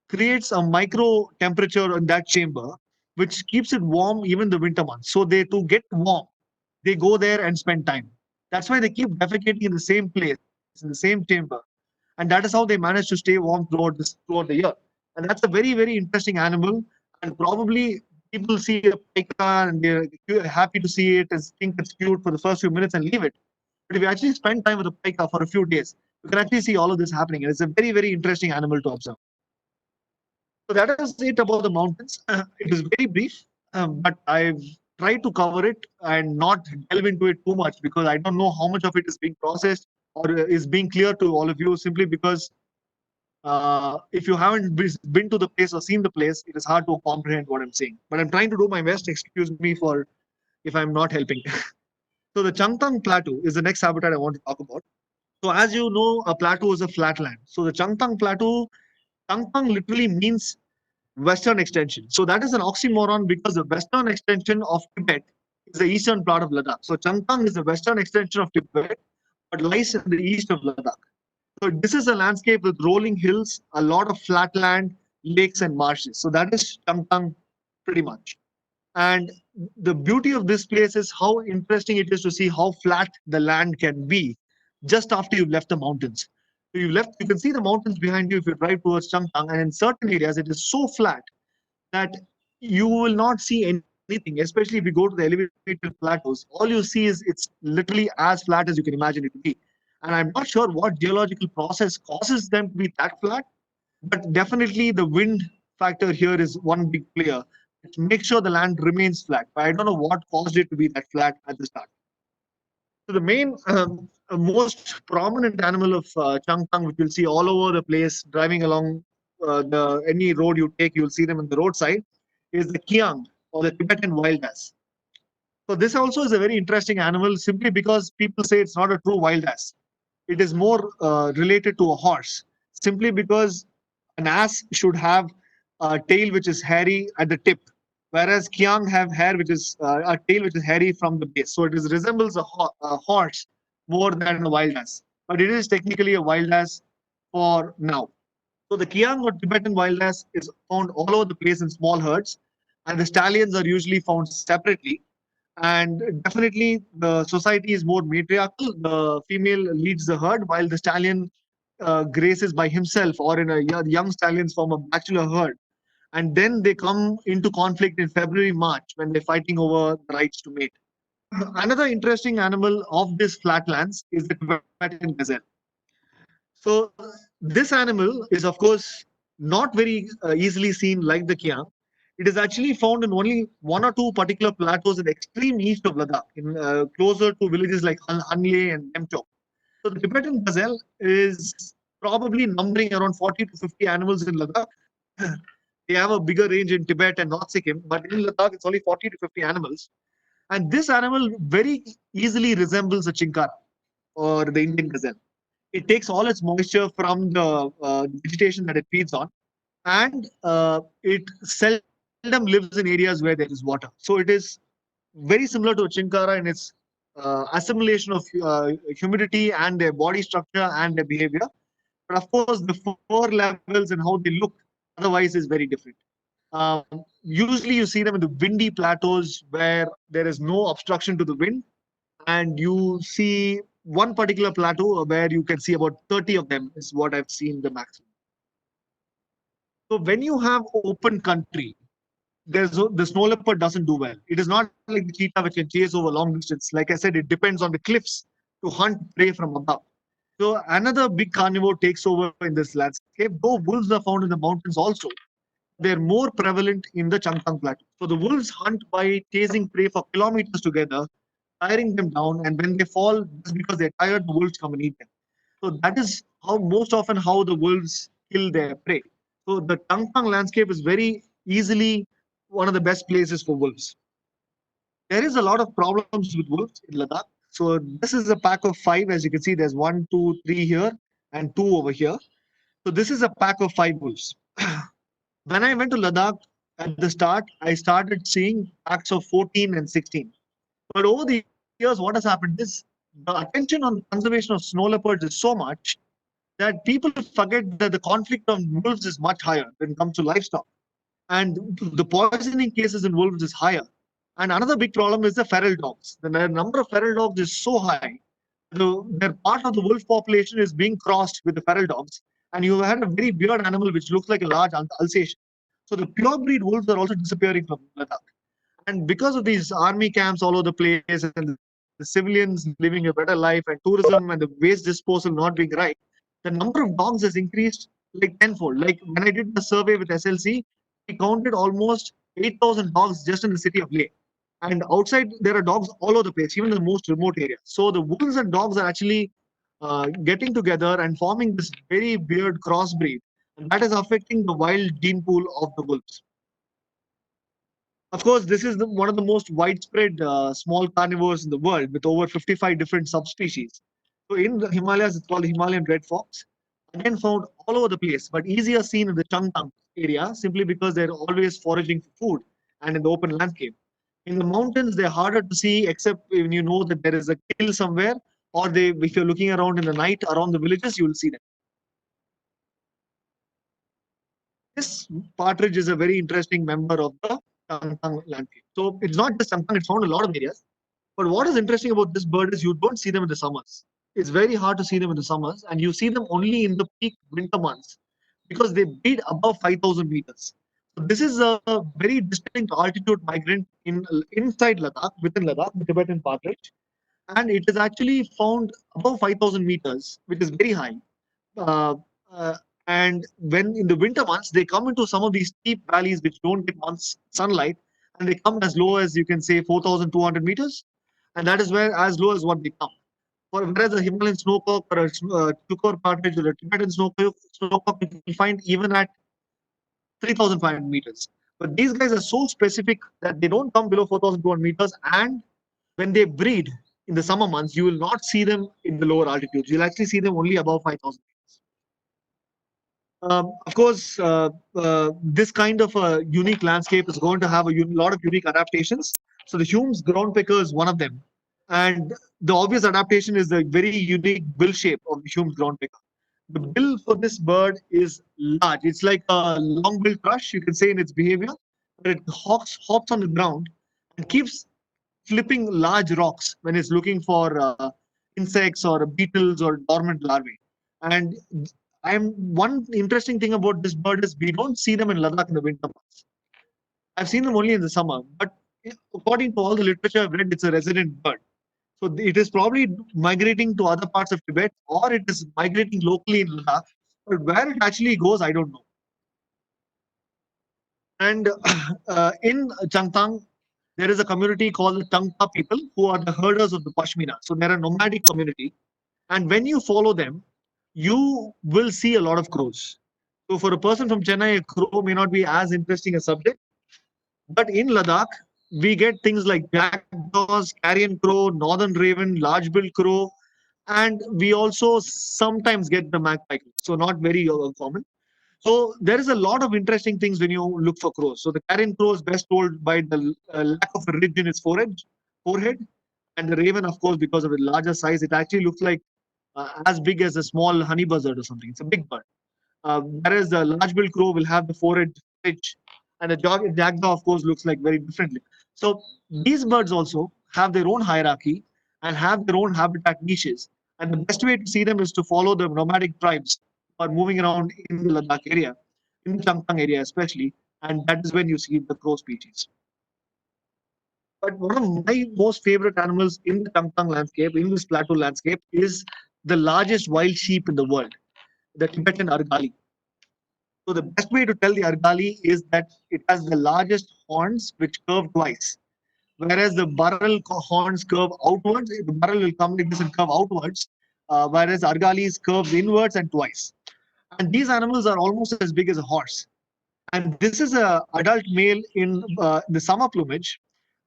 creates a micro temperature in that chamber, which keeps it warm even the winter months. So they to get warm, they go there and spend time. That's why they keep defecating in the same place, in the same chamber, and that is how they manage to stay warm throughout the year. And that's a very very interesting animal. And probably people see a pika and they're happy to see it and think it's cute for the first few minutes and leave it. But if you actually spend time with a pika for a few days, you can actually see all of this happening, and it's a very very interesting animal to observe. So that is it about the mountains. It is very brief, but I've tried to cover it and not delve into it too much because I don't know how much of it is being processed or is being clear to all of you simply because if you haven't been to the place or seen the place, it is hard to comprehend what I'm saying. But I'm trying to do my best. Excuse me for if I'm not helping. So the Changtang Plateau is the next habitat I want to talk about. So as you know, a plateau is a flatland. So the Changtang Plateau, Changtang literally means western extension. So that is an oxymoron because the western extension of Tibet is the eastern part of Ladakh. So Changtang is the western extension of Tibet, but lies in the east of Ladakh. So this is a landscape with rolling hills, a lot of flat land, lakes, and marshes. So that is Changtang pretty much. And the beauty of this place is how interesting it is to see how flat the land can be just after you've left the mountains. So you can see the mountains behind you if you drive towards Changtang, and in certain areas it is so flat that you will not see anything, especially if you go to the elevated plateaus. All you see is it's literally as flat as you can imagine it to be. And I'm not sure what geological process causes them to be that flat, but definitely the wind factor here is one big player. It makes sure the land remains flat. But I don't know what caused it to be that flat at the start. So the main, most prominent animal of Changtang, which you'll see all over the place, driving along the any road you take, you'll see them on the roadside, is the kiang or the Tibetan wild ass. So this also is a very interesting animal, simply because people say it's not a true wild ass. It is more related to a horse, simply because an ass should have a tail which is hairy at the tip, whereas Kiang have hair which is a tail which is hairy from the base. So it is, resembles a horse more than a wild ass, but it is technically a wild ass for now. So the Kiang or Tibetan wild ass is found all over the place in small herds, and the stallions are usually found separately. And definitely, the society is more matriarchal. The female leads the herd, while the stallion graces by himself, or in a young stallions form a bachelor herd. And then they come into conflict in February, March, when they're fighting over the rights to mate. Another interesting animal of this flatlands is the Tibetan gazelle. So this animal is, of course, not very easily seen like the Kiang. It is actually found in only one or two particular plateaus in the extreme east of Ladakh, in closer to villages like Hanle and Demchok. So the Tibetan gazelle is probably numbering around 40 to 50 animals in Ladakh. They have a bigger range in Tibet and North Sikkim, but in Ladakh it's only 40 to 50 animals. And this animal very easily resembles a chinkara or the Indian gazelle. It takes all its moisture from the vegetation that it feeds on, and it seldom lives in areas where there is water. So it is very similar to a chinkara in its assimilation of humidity and their body structure and their behavior. But of course, the fur levels and how they look otherwise is very different. Usually, you see them in the windy plateaus where there is no obstruction to the wind, and you see one particular plateau where you can see about 30 of them, is what I've seen the maximum. So when you have open country, the snow leopard doesn't do well. It is not like the cheetah which can chase over long distance. Like I said, it depends on the cliffs to hunt prey from above. So another big carnivore takes over in this landscape. Though wolves are found in the mountains also, they're more prevalent in the Changtang Plateau. So the wolves hunt by chasing prey for kilometers together, tiring them down, and when they fall, just because they're tired, the wolves come and eat them. So that is how most often how the wolves kill their prey. So the Changtang landscape is very easily one of the best places for wolves. There is a lot of problems with wolves in Ladakh. So this is a pack of five. As you can see, there's one, two, three here, and two over here. So this is a pack of five wolves. When I went to Ladakh at the start, I started seeing packs of 14 and 16. But over the years, what has happened is the attention on conservation of snow leopards is so much that people forget that the conflict of wolves is much higher when it comes to livestock. And the poisoning cases in wolves is higher. And another big problem is the feral dogs. The number of feral dogs is so high. Their part of the wolf population is being crossed with the feral dogs. And you had a very weird animal which looks like a large Alsatian. So the pure breed wolves are also disappearing from Ladakh. And because of these army camps all over the place and the civilians living a better life and tourism and the waste disposal not being right, the number of dogs has increased like tenfold. Like when I did the survey with SLC, we counted almost 8,000 dogs just in the city of Leh. And outside, there are dogs all over the place, even in the most remote areas. So the wolves and dogs are actually getting together and forming this very weird crossbreed. And that is affecting the wild gene pool of the wolves. Of course, this is one of the most widespread small carnivores in the world with over 55 different subspecies. So in the Himalayas, it's called the Himalayan red fox. Again, found all over the place, but easier seen in the Changtang area simply because they're always foraging for food and in the open landscape. In the mountains, they're harder to see except when you know that there is a kill somewhere, or if you're looking around in the night around the villages, you will see them. This partridge is a very interesting member of the Changtang landscape. So it's not just Changtang, it's found in a lot of areas. But what is interesting about this bird is you don't see them in the summers. It's very hard to see them in the summers, and you see them only in the peak winter months because they breed above 5,000 meters. This is a very distinct altitude migrant inside Ladakh, within Ladakh, the Tibetan Path Ridge, and it is actually found above 5,000 meters, which is very high. Uh, uh, and when in the winter months, they come into some of these steep valleys which don't get much sunlight, and they come as low as, you can say, 4,200 meters, and that is where as low as what they come. Whereas the Himalayan snowcock or a Chukor partridge or a Tibetan snowcock, you can find even at 3,500 meters. But these guys are so specific that they don't come below 4,200 meters. And when they breed in the summer months, you will not see them in the lower altitudes. You'll actually see them only above 5,000 meters. Of course, this kind of a unique landscape is going to have a lot of unique adaptations. So the Hume's ground picker is one of them. And the obvious adaptation is the very unique bill shape of the Hume's ground picker. The bill for this bird is large. It's like a long-billed thrush, you can say, in its behavior. But it hops on the ground and keeps flipping large rocks when it's looking for insects or beetles or dormant larvae. And I'm one interesting thing about this bird is we don't see them in Ladakh in the winter months. I've seen them only in the summer, but according to all the literature I've read, it's a resident bird. So it is probably migrating to other parts of Tibet, or it is migrating locally in Ladakh. But where it actually goes, I don't know. And in Changtang, there is a community called the Tangpa people who are the herders of the Pashmina. So they're a nomadic community. And when you follow them, you will see a lot of crows. So for a person from Chennai, a crow may not be as interesting a subject. But in Ladakh, we get things like jackdaws, carrion crow, northern raven, large-billed crow, and we also sometimes get the magpie. So not very common. So there is a lot of interesting things when you look for crows. So the carrion crow is best told by the lack of a ridge in its forehead, and the raven, of course, because of its larger size, it actually looks like as big as a small honey buzzard or something. It's a big bird. Whereas the large-billed crow will have the forehead ridge, and the jackdaw, of course, looks like very differently. So these birds also have their own hierarchy and have their own habitat niches. And the best way to see them is to follow the nomadic tribes who are moving around in the Ladakh area, in the Changtang area especially, and that is when you see the crow species. But one of my most favorite animals in the Changtang landscape, in this plateau landscape, is the largest wild sheep in the world, the Tibetan Argali. So the best way to tell the Argali is that it has the largest horns which curve twice. Whereas the barrel horns curve outwards, the barrel will come like this and curve outwards, whereas Argalis curves inwards and twice. And these animals are almost as big as a horse. And this is a adult male in the summer plumage.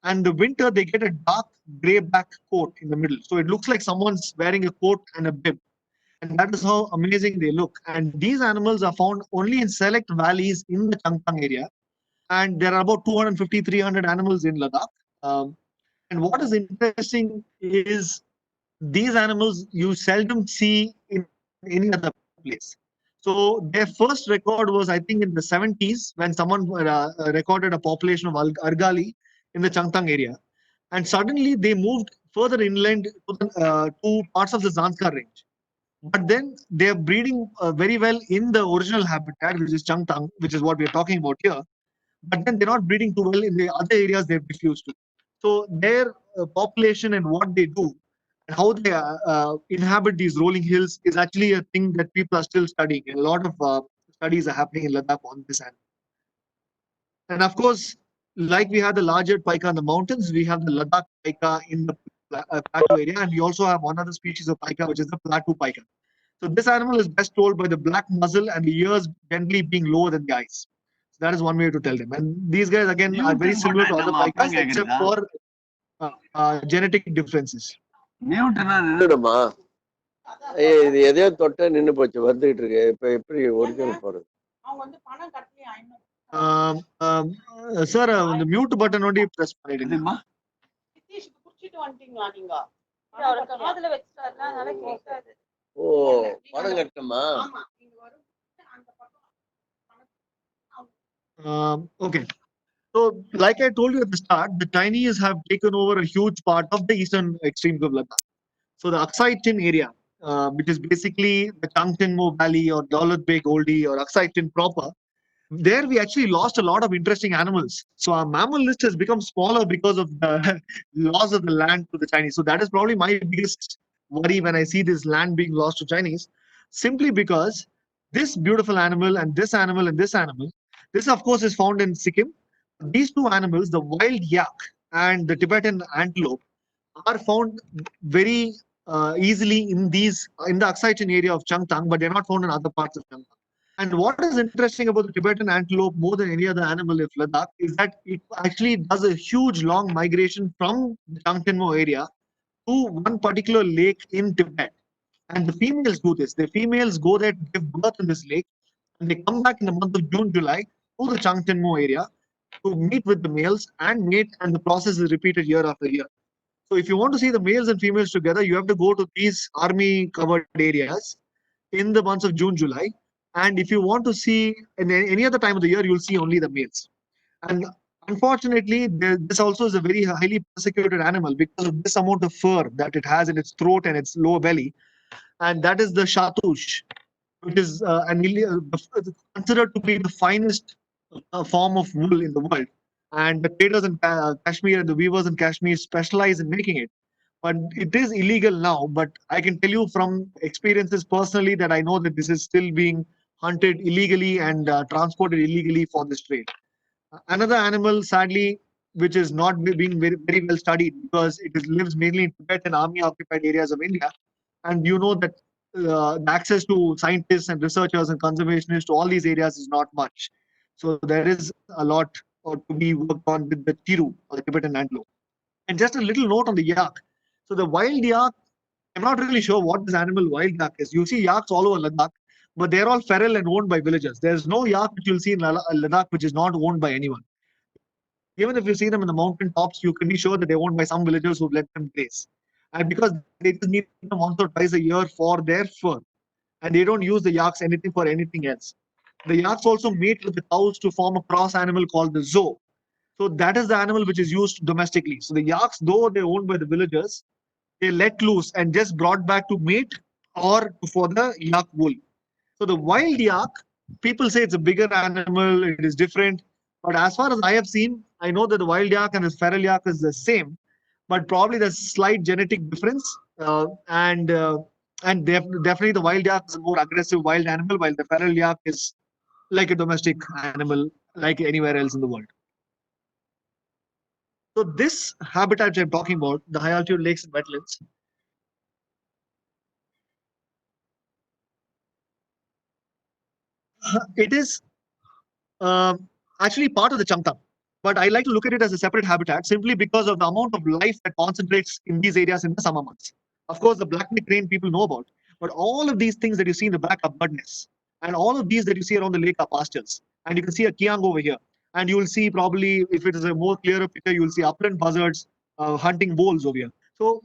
And the winter, they get a dark gray black coat in the middle. So it looks like someone's wearing a coat and a bib, and that is how amazing they look. And these animals are found only in select valleys in the Changtang area, and there are about 250, 300 animals in Ladakh. And what is interesting is these animals you seldom see in any other place. So their first record was, I think, in the 70s when someone recorded a population of Argali in the Changtang area, and suddenly they moved further inland to parts of the Zanskar range. But then they are breeding very well in the original habitat, which is Changtang, which is what we are talking about here. But then they're not breeding too well in the other areas they've diffused to. So their population and what they do and how they inhabit these rolling hills is actually a thing that people are still studying. And a lot of studies are happening in Ladakh on this animal. And of course, like we have the larger pika in the mountains, we have the Ladakh pika in the plateau area, and we also have one other species of pika, which is the plateau pika. So this animal is best told by the black muzzle and the ears generally being lower than the eyes. So that is one way to tell them. And these guys again are very similar to other pikas except for genetic differences. நின்னுடுமா? இது எதையோ தொட்ட நின்னு போச்சு, வந்துகிட்டு இருக்கு. இப்ப எப்படி original போறது? Sir, the mute button only press பண்ணிடுங்க. ஓ, பணம் கட்டணுமா? Okay. So, like I told you at the start, the Chinese have taken over a huge part of the eastern extremes of Ladakh. So, the Aksai Chin area, which is basically the Changchenmo Valley or Daulat Beg Oldie or Aksai Chin proper, There we actually lost a lot of interesting animals. So our mammal list has become smaller because of the loss of the land to the Chinese. So that is probably my biggest worry when I see this land being lost to Chinese, simply because this beautiful animal and this animal and this animal, this of course is found in Sikkim. These two animals, the wild yak and the Tibetan antelope, are found very easily in the Aksai Chin area of Changtang, but they're not found in other parts of Changtang. And what is interesting about the Tibetan antelope more than any other animal of Ladakh is that it actually does a huge long migration from the Changchenmo area to one particular lake in Tibet. And the females do this. The females go there to give birth in this lake, and they come back in the month of June, July to the Changchenmo area to meet with the males and mate, and the process is repeated year after year. So if you want to see the males and females together, you have to go to these army covered areas in the months of June, July. And if you want to see in any other time of the year, you'll see only the males. And unfortunately, this also is a very highly persecuted animal because of this amount of fur that it has in its throat and its lower belly. And that is the shatush, which is considered to be the finest form of wool in the world. And the traders in Kashmir and the weavers in Kashmir specialize in making it. But it is illegal now. But I can tell you from experiences personally that I know that this is still being hunted illegally and transported illegally for this trade. Another animal, sadly, which is not being very well studied because it lives mainly in Tibet and army occupied areas of India. And you know that the access to scientists and researchers and conservationists to all these areas is not much. So there is a lot to be worked on with the Chiru or the Tibetan antelope. And just a little note on the yak. So the wild yak, I'm not really sure what this animal wild yak is. You see yaks all over Ladakh, but they're all feral and owned by villagers. There's no yak which you'll see in Ladakh which is not owned by anyone. Even if you see them in the mountain tops, you can be sure that they're owned by some villagers who've let them graze. And because they just need them once or twice a year for their fur, and they don't use the yaks anything for anything else. The yaks also mate with the cows to form a cross animal called the zo. So that is the animal which is used domestically. So the yaks, though they're owned by the villagers, they let loose and just brought back to mate or for the yak wool. So the wild yak, people say it's a bigger animal, it is different. But as far as I have seen, I know that the wild yak and the feral yak is the same, but probably there's slight genetic difference. Definitely the wild yak is a more aggressive wild animal, while the feral yak is like a domestic animal, like anywhere else in the world. So this habitat which I'm talking about, the high altitude lakes and wetlands, it is actually part of the Changtang. But I like to look at it as a separate habitat simply because of the amount of life that concentrates in these areas in the summer months. Of course, the black-neck crane people know about, but all of these things that you see in the back are bird nests, and all of these that you see around the lake are pastures. And you can see a kiang over here, and you will see probably, if it is a more clearer picture, you will see upland buzzards hunting voles over here. So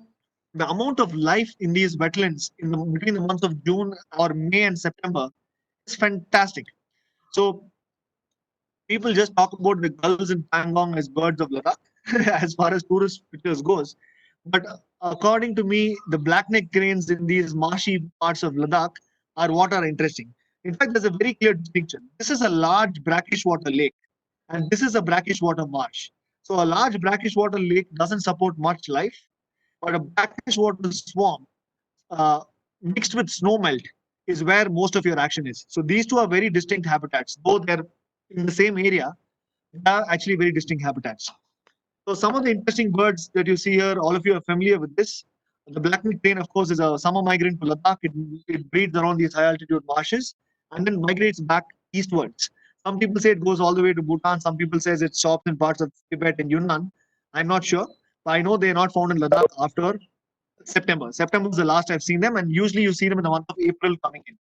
the amount of life in these wetlands between the months of June or May and September is fantastic. So people just talk about the gulls in Pangong as birds of Ladakh as far as tourist pictures goes. But according to me, the black-neck cranes in these marshy parts of Ladakh are what are interesting. In fact, there's a very clear distinction. This is a large brackish water lake, and this is a brackish water marsh. So a large brackish water lake doesn't support much life, but a brackish water swamp uh, mixed with snow melt is where most of your action is. So these two are very distinct habitats, though they're in the same area, they are actually very distinct habitats. So some of the interesting birds that you see here, all of you are familiar with this. The black-necked crane, of course, is a summer migrant to Ladakh. It breeds around these high-altitude marshes and then migrates back eastwards. Some people say it goes all the way to Bhutan. Some people say it stops in parts of Tibet and Yunnan. I'm not sure, but I know they are not found in Ladakh after September. September is the last I've seen them, and usually you see them in the month of April coming in.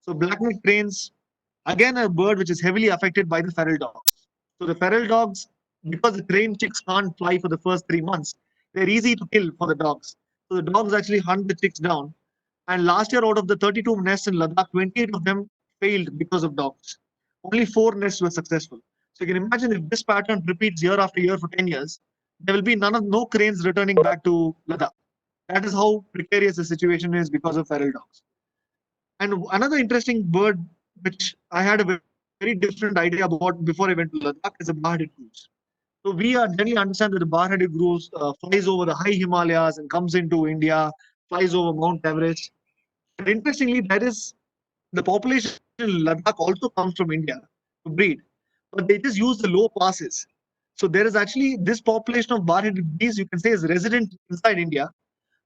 So black-necked cranes, again, a bird which is heavily affected by the feral dogs. So the feral dogs, because the crane chicks can't fly for the first 3 months, they're easy to kill for the dogs. So the dogs actually hunt the chicks down. And last year, out of the 32 nests in Ladakh, 28 of them failed because of dogs. Only 4 nests were successful. So you can imagine if this pattern repeats year after year for 10 years, there will be no cranes returning back to Ladakh. That is how precarious the situation is because of feral dogs. And another interesting bird which I had a very different idea about before I went to Ladakh is the Bar-headed goose. So we are generally understand that the bar-headed goose flies over the high Himalayas and comes into India, flies over Mount Everest. And interestingly, there is the population in Ladakh also comes from India to breed, but they just use the low passes. So there is actually this population of bar-headed geese, you can say, is resident inside India,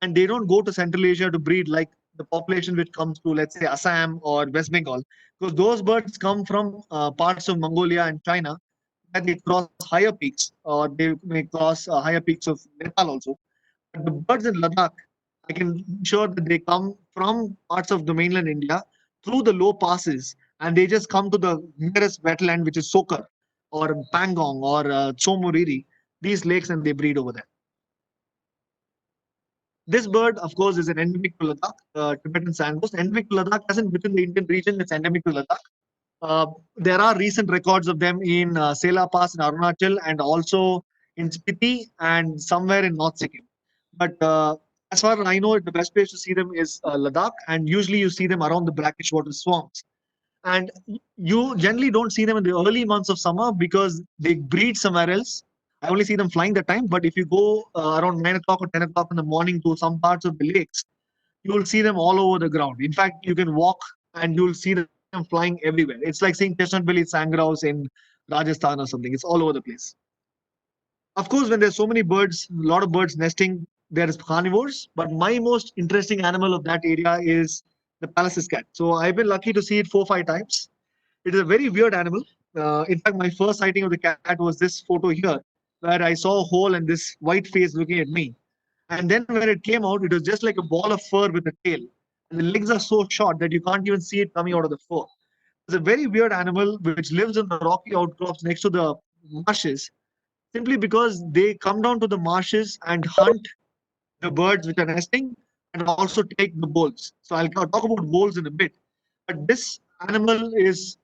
and they don't go to Central Asia to breed like the population which comes to, let's say, Assam or West Bengal, because those birds come from parts of Mongolia and China, where they cross higher peaks, or they may cross higher peaks of Nepal also. But the birds in Ladakh, I can be sure that they come from parts of the mainland India through the low passes, and they just come to the nearest wetland, which is Sokar or Pangong or Chomoriri, these lakes, and they breed over there. This bird, of course, is an endemic to Ladakh, Tibetan sandghost. Endemic to Ladakh, as in within the Indian region, it's endemic to Ladakh. There are recent records of them in Sela Pass in Arunachal and also in Spiti and somewhere in North Sikkim. But as far as I know, the best place to see them is Ladakh, and usually you see them around the brackish water swamps. And you generally don't see them in the early months of summer because they breed somewhere else. I only see them flying that time. But if you go around 9 o'clock or 10 o'clock in the morning to some parts of the lakes, you will see them all over the ground. In fact, you can walk and you'll see them flying everywhere. It's like seeing chestnut-bellied sanggrouse in Rajasthan or something. It's all over the place. Of course, when there's so many birds, a lot of birds nesting, there is carnivores. But my most interesting animal of that area is the Pallas's cat. So I've been lucky to see it 4 or 5 times. It is a very weird animal. In fact, my first sighting of the cat was this photo here, where I saw a hole and this white face looking at me. And then when it came out, it was just like a ball of fur with a tail. And the legs are so short that you can't even see it coming out of the fur. It's a very weird animal which lives in the rocky outcrops next to the marshes, simply because they come down to the marshes and hunt the birds which are nesting and also take the bolts. So I'll talk about bolts in a bit. But this animal is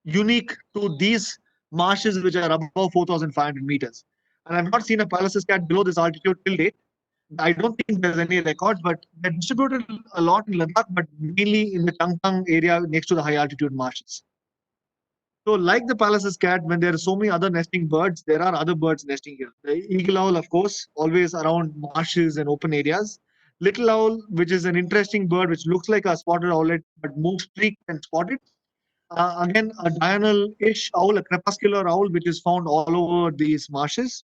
unique to these marshes which are above 4,500 meters. And I've not seen a Pallas's cat below this altitude till date. I don't think there's any records, but they're distributed a lot in Ladakh, but mainly in the Changtang area next to the high altitude marshes. So, like the Pallas's cat, when there are so many other nesting birds, there are other birds nesting here. The eagle owl, of course, always around marshes and open areas. Little owl, which is an interesting bird, which looks like a spotted owlet, but more streaked and spotted. Again, a diurnal-ish owl, a crepuscular owl, which is found all over these marshes.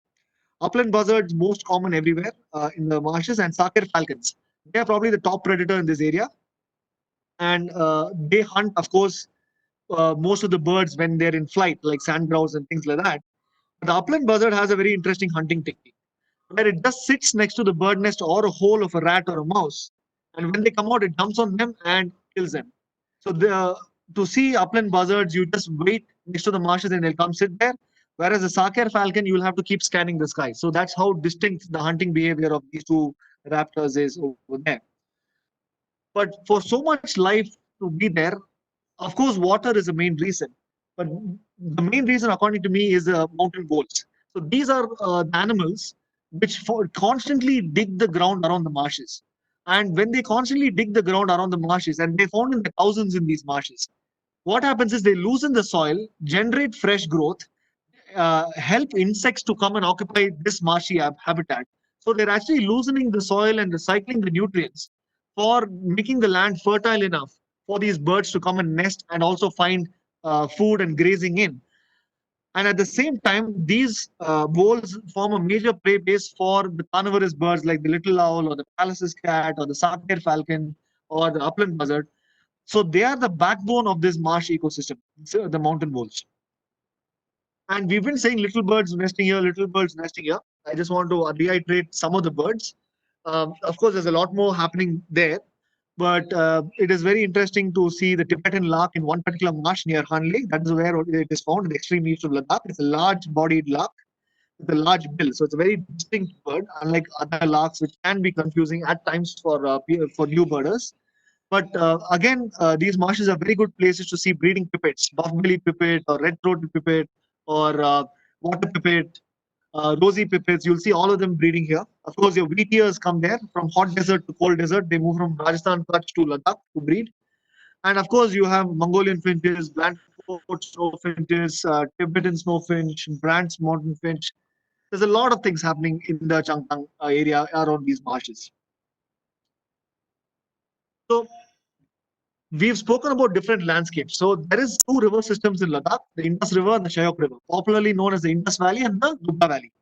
Upland buzzards, most common everywhere in the marshes, and Saker falcons. They are probably the top predator in this area. And they hunt, of course, most of the birds when they're in flight, like sand grouse and things like that. But the upland buzzard has a very interesting hunting technique where it just sits next to the bird nest or a hole of a rat or a mouse. And when they come out, it jumps on them and kills them. So to see upland buzzards, you just wait next to the marshes and they'll come sit there. Whereas the Saker falcon, you will have to keep scanning the sky. So that's how distinct the hunting behavior of these two raptors is over there. But for so much life to be there, of course, water is the main reason. But the main reason, according to me, is the mountain goats. So these are the animals which constantly dig the ground around the marshes. And when they constantly dig the ground around the marshes, and they found in the thousands in these marshes, what happens is they loosen the soil, generate fresh growth, help insects to come and occupy this marshy habitat. So they're actually loosening the soil and recycling the nutrients for making the land fertile enough for these birds to come and nest and also find food and grazing in. And at the same time, these voles form a major prey base for the carnivorous birds like the little owl or the Pallas's cat or the Saker falcon or the upland buzzard. So they are the backbone of this marsh ecosystem, the mountain voles. And we've been saying little birds nesting here, little birds nesting here. I just want to reiterate some of the birds. Of course, there's a lot more happening there, but it is very interesting to see the Tibetan lark in one particular marsh near Hanle. That is where it is found in the extreme east of Ladakh. It's a large-bodied lark with a large bill, so it's a very distinct bird, unlike other larks, which can be confusing at times for new birders. But again, these marshes are very good places to see breeding pipits, buff-bellied pipit or red-throated pipit or water pipit, rosy pipits. You'll see all of them breeding here. Of course, your wheat ears come there from hot desert to cold desert. They move from Rajasthan, Kutch to Ladakh to breed. And of course, you have Mongolian finches, black snow finches, Tibetan snowfinch, Brandt's mountain finch. There's a lot of things happening in the Changtang area around these marshes. So we've spoken about different landscapes. So there is two river systems in Ladakh, the Indus River and the Shyok River, popularly known as the Indus Valley and the Gubba Valley.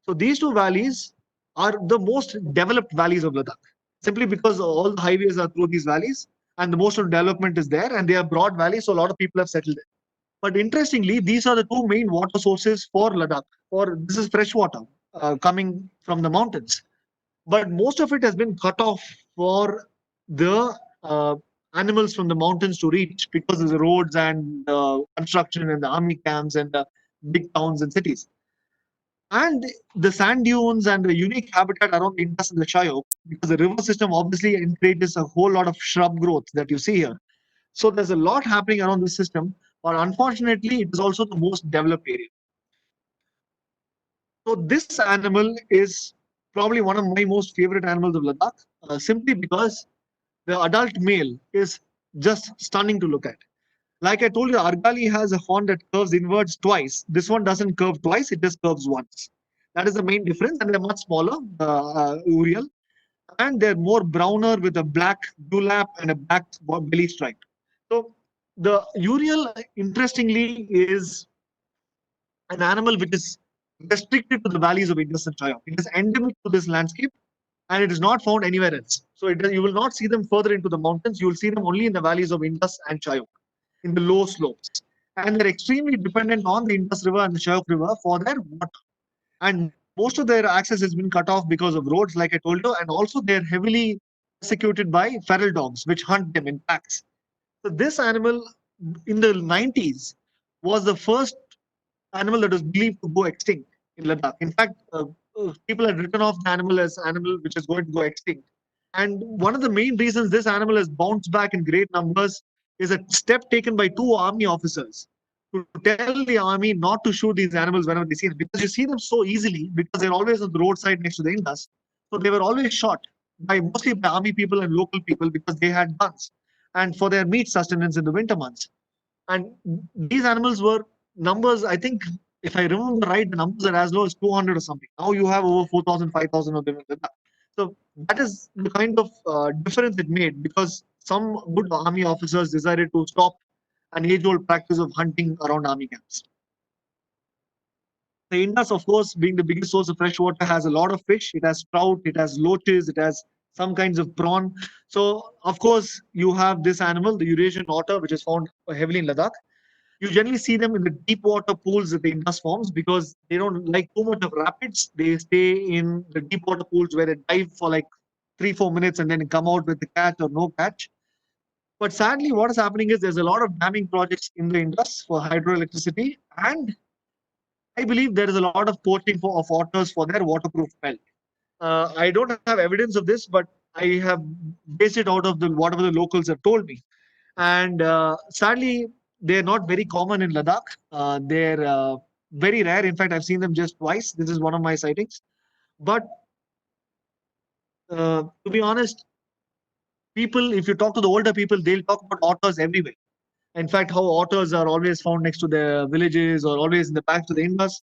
So these two valleys are the most developed valleys of Ladakh, simply because all the highways are through these valleys and the most of the development is there, and they are broad valleys, so a lot of people have settled there. But interestingly, these are the two main water sources for Ladakh. For this is fresh water coming from the mountains, but most of it has been cut off for the animals from the mountains to reach because of the roads and construction and the army camps and the big towns and cities. And the sand dunes and the unique habitat around the Indus and the Shyok, because the river system obviously encourages a whole lot of shrub growth that you see here. So there's a lot happening around the system, but unfortunately, it is also the most developed area. So this animal is probably one of my most favorite animals of Ladakh, simply because the adult male is just stunning to look at. Like I told you, Argali has a horn that curves inwards twice. This one doesn't curve twice; it just curves once. That is the main difference, and they're much smaller, Uriel, and they're more browner with a black dewlap and a black belly stripe. So the Uriel, interestingly, is an animal which is restricted to the valleys of Indus and Chayok. It is endemic to this landscape and it is not found anywhere else. So you will not see them further into the mountains. You will see them only in the valleys of Indus and Chayok, in the low slopes. And they're extremely dependent on the Indus River and the Chayok River for their water. And most of their access has been cut off because of roads, like I told you, and also they're heavily persecuted by feral dogs, which hunt them in packs. So this animal in the 90s was the first animal that was believed to go extinct in Ladakh. In fact, people had written off the animal as animal which is going to go extinct. And one of the main reasons this animal has bounced back in great numbers is a step taken by two army officers to tell the army not to shoot these animals whenever they see them, because you see them so easily because they're always on the roadside next to the Indus. So they were always shot by mostly by army people and local people because they had guns and for their meat sustenance in the winter months. And these animals were numbers, I think, if I remember right, the numbers are as low as 200 or something. Now you have over 4,000, 5,000 of them. So that is the kind of difference it made because some good army officers decided to stop an age-old practice of hunting around army camps. The Indus, of course, being the biggest source of fresh water, has a lot of fish. It has trout, it has loaches, it has some kinds of prawn. So, of course, you have this animal, the Eurasian otter, which is found heavily in Ladakh. You generally see them in the deep water pools that the Indus forms because they don't like too much of rapids. They stay in the deep water pools where they dive for like 3-4 minutes and then come out with the catch or no catch. But sadly, what is happening is there's a lot of damming projects in the Indus for hydroelectricity, and I believe there is a lot of poaching of otters for their waterproof pelt. I don't have evidence of this, but I have based it out of the whatever the locals have told me. And sadly, they're not very common in Ladakh. They're very rare. In fact, I've seen them just twice. This is one of my sightings. But to be honest, people, if you talk to the older people, they'll talk about otters everywhere. In fact, how otters are always found next to their villages or always in the banks of the Indus.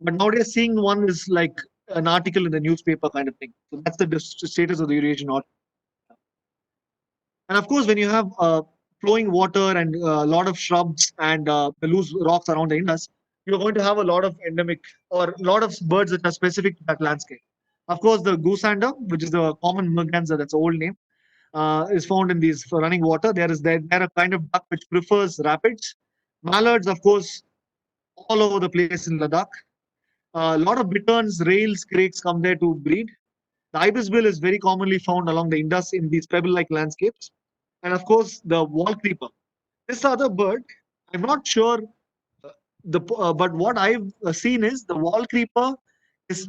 But nowadays, seeing one is like an article in the newspaper kind of thing. So that's the status of the Eurasian otter. And of course, when you have flowing water and a lot of shrubs and the loose rocks around the Indus, you're going to have a lot of endemic or a lot of birds that are specific to that landscape. Of course, the goosander, which is the common merganser, that's the old name, is found in these running water. They're a kind of duck which prefers rapids. Mallards, of course, all over the place in Ladakh. A lot of bitterns, rails, crakes come there to breed. The ibisbill is very commonly found along the Indus in these pebble-like landscapes. And of course, the wall creeper. This other bird, I'm not sure, but what I've seen is the wall creeper is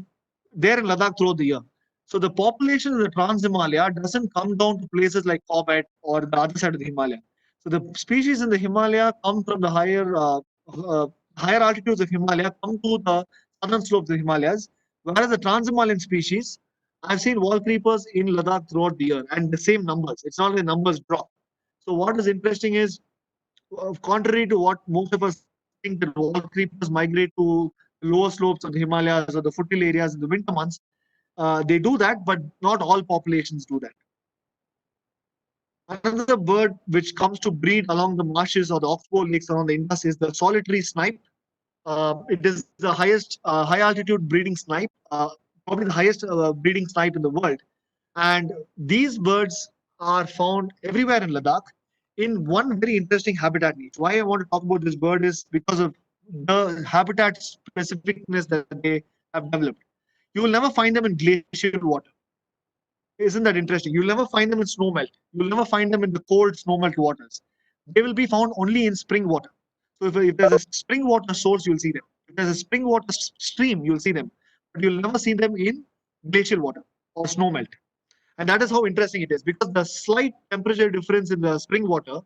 there in Ladakh throughout the year. So the population of the Trans Himalaya doesn't come down to places like Corbett or the other side of the Himalaya. So the species in the Himalaya come from the higher altitudes of Himalaya, come to the southern slopes of the Himalayas, whereas the Trans Himalayan species, I've seen wall creepers in Ladakh throughout the year and the same numbers. It's not the numbers drop. So what is interesting is contrary to what most of us think, that wall creepers migrate to lower slopes of the Himalayas or the foothill areas in the winter months. They do that, but not all populations do that. Another bird which comes to breed along the marshes or the oxbow lakes around the Indus is the solitary snipe. It is the highest high altitude breeding snipe, probably the highest breeding snipe in the world. And these birds are found everywhere in Ladakh in one very interesting habitat niche. Why I want to talk about this bird is because of the habitat specificness that they have developed. You will never find them in glacial water. Isn't that interesting? You'll never find them in snowmelt. You'll never find them in the cold snowmelt waters. They will be found only in spring water. So if there's a spring water source, you'll see them. If there's a spring water stream, you'll see them. But you'll never see them in glacial water or snowmelt. And that is how interesting it is, because the slight temperature difference in the spring water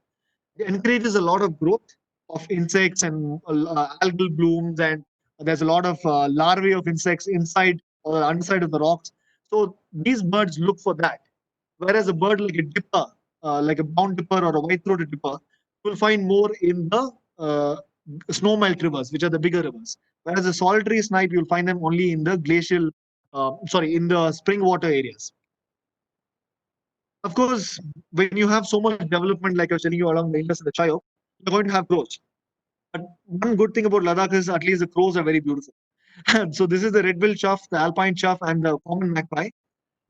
encourages a lot of growth of insects and algal blooms, and there's a lot of larvae of insects inside or underside of the rocks. So these birds look for that. Whereas a bird like a dipper, like a brown dipper or a white-throated dipper, you'll find more in the snowmelt rivers, which are the bigger rivers. Whereas a solitary snipe, you'll find them only in the glacial, in the spring water areas. Of course, when you have so much development, like I was telling you, along the Indus and the Chayok, you're going to have crows. But one good thing about Ladakh is at least the crows are very beautiful. So this is the red-billed chough, the alpine chough, and the common magpie.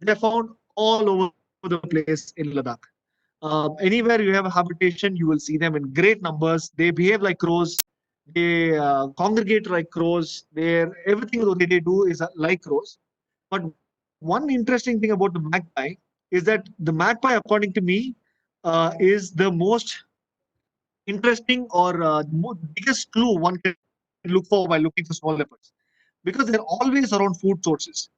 They're found all over the place in Ladakh. Anywhere you have a habitation, you will see them in great numbers. They behave like crows. They congregate like crows. Everything that they do is like crows. But one interesting thing about the magpie is that the magpie, according to me, is the most interesting or biggest clue one can look for while looking for snow leopards, because they're always around food sources.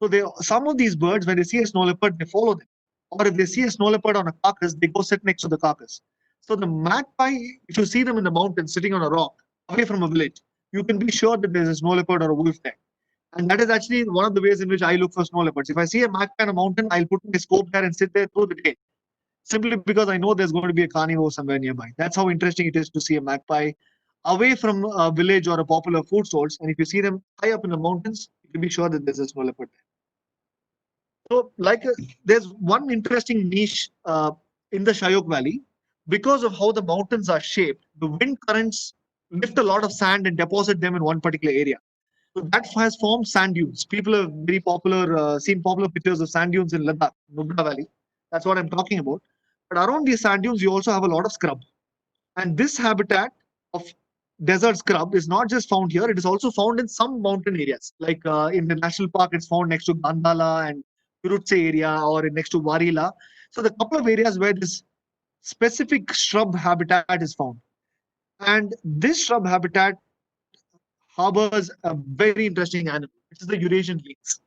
So some of these birds, when they see a snow leopard, they follow them. Or if they see a snow leopard on a carcass, they go sit next to the carcass. So the magpie, if you see them in the mountains sitting on a rock away from a village, you can be sure that there's a snow leopard or a wolf there. And that is actually one of the ways in which I look for snow leopards. If I see a magpie on a mountain, I'll put my scope there and sit there through the day, simply because I know there's going to be a carnivore somewhere nearby. That's how interesting it is to see a magpie away from a village or a popular food source. And if you see them high up in the mountains, you can be sure that there's a snow leopard there. So, there's one interesting niche in the Shayok Valley. Because of how the mountains are shaped, the wind currents lift a lot of sand and deposit them in one particular area. So that has formed sand dunes. People have very seen popular pictures of sand dunes in Ladakh, Nubra Valley. That's what I'm talking about. But around these sand dunes, you also have a lot of scrub. And this habitat of desert scrub is not just found here, it is also found in some mountain areas. Like in the national park, it's found next to Gandhala and Kurutse area, or next to Warila. So the couple of areas where this specific shrub habitat is found. And this shrub habitat harbors a very interesting animal, which is the Eurasian lynx.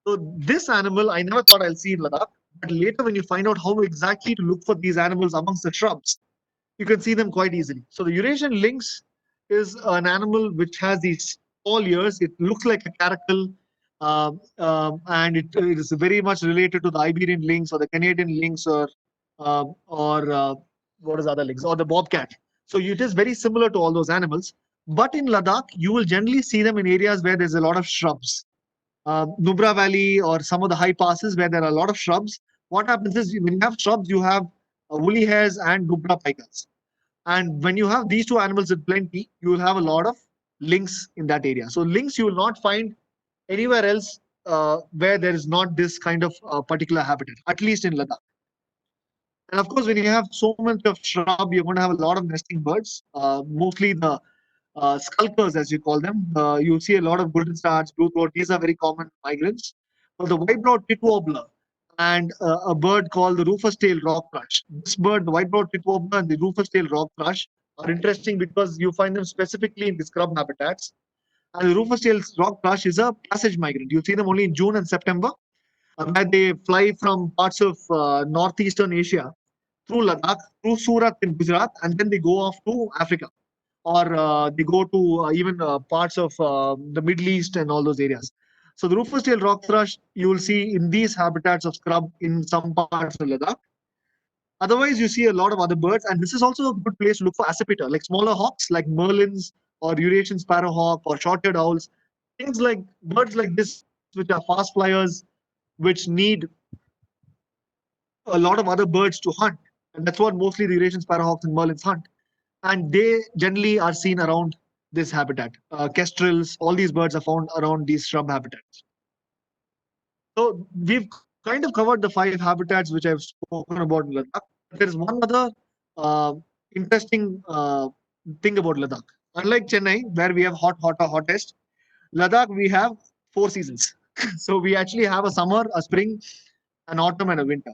So this animal, I never thought I'll see in Ladakh, but later when you find out how exactly to look for these animals amongst the shrubs, you can see them quite easily. So the Eurasian lynx is an animal which has these tall ears. It looks like a caracal, and it is very much related to the Iberian lynx or the Canadian lynx, or what is the other lynx, or the bobcat. So it is very similar to all those animals. But in Ladakh, you will generally see them in areas where there's a lot of shrubs. Nubra Valley or some of the high passes where there are a lot of shrubs. What happens is when you have shrubs, you have woolly hares and Nubra pikas. And when you have these two animals in plenty, you will have a lot of lynx in that area. So lynx you will not find anywhere else where there is not this kind of particular habitat, at least in Ladakh. And of course, when you have so much of shrub, you're going to have a lot of nesting birds, mostly the skulkers, as you call them. You see a lot of golden stars, blue throat. These are very common migrants. But the white-browed tit warbler and a bird called the rufous-tailed rock thrush. This bird, the white-browed tit warbler and the rufous-tailed rock thrush, are interesting because you find them specifically in the scrub habitats. And the rufous-tailed rock thrush is a passage migrant. You see them only in June and September, where they fly from parts of northeastern Asia through Ladakh, through Surat in Gujarat, and then they go off to Africa, or they go to even parts of the Middle East and all those areas. So the rufous-tailed rock thrush you will see in these habitats of scrub in some parts of Ladakh. Otherwise, you see a lot of other birds, and this is also a good place to look for accipiter, like smaller hawks, like merlins or Eurasian sparrowhawk or short-eared owls. Things like birds like this, which are fast flyers, which need a lot of other birds to hunt, and that's what mostly the Eurasian sparrowhawks and merlins hunt. And they generally are seen around this habitat. Kestrels, all these birds are found around these shrub habitats. So we've kind of covered the 5 habitats which I've spoken about in Ladakh. There is one other uh, interesting thing about Ladakh. Unlike Chennai, where we have hot, hotter, hottest, Ladakh we have 4 seasons. So we actually have a summer, a spring, an autumn, and a winter.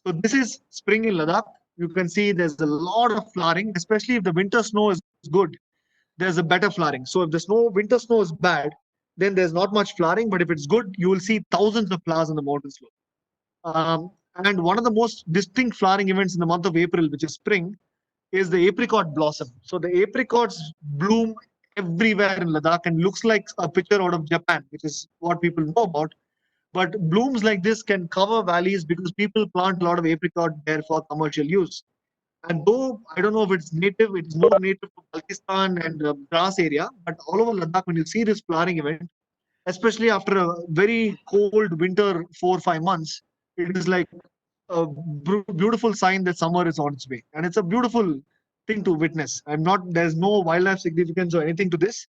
So this is spring in Ladakh. You can see there's a lot of flowering, especially if the winter snow is good. There's a better flowering. So if the winter snow is bad, then there's not much flowering. But if it's good, you will see thousands of flowers on the mountain slope. And one of the most distinct flowering events in the month of April, which is spring, is the apricot blossom. So the apricots bloom everywhere in Ladakh and looks like a picture out of Japan, which is what people know about. But blooms like this can cover valleys because people plant a lot of apricot there for commercial use. And though I don't know if it's native, it's more native to Pakistan and Dras area, but all over Ladakh, when you see this flowering event, especially after a very cold winter 4 or 5 months, it is like a beautiful sign that summer is on its way. And it's a beautiful thing to witness. There's no wildlife significance or anything to this.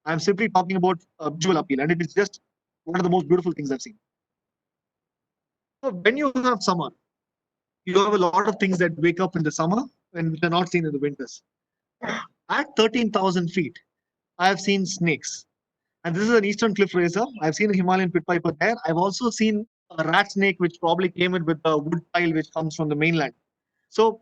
I'm simply talking about visual appeal, and it is just one of the most beautiful things I've seen. So when you have summer, you have a lot of things that wake up in the summer and which are not seen in the winters. At 13,000 feet, I have seen snakes. And this is an eastern cliff racer. I've seen a Himalayan pit viper there. I've also seen a rat snake, which probably came in with a wood pile which comes from the mainland. So,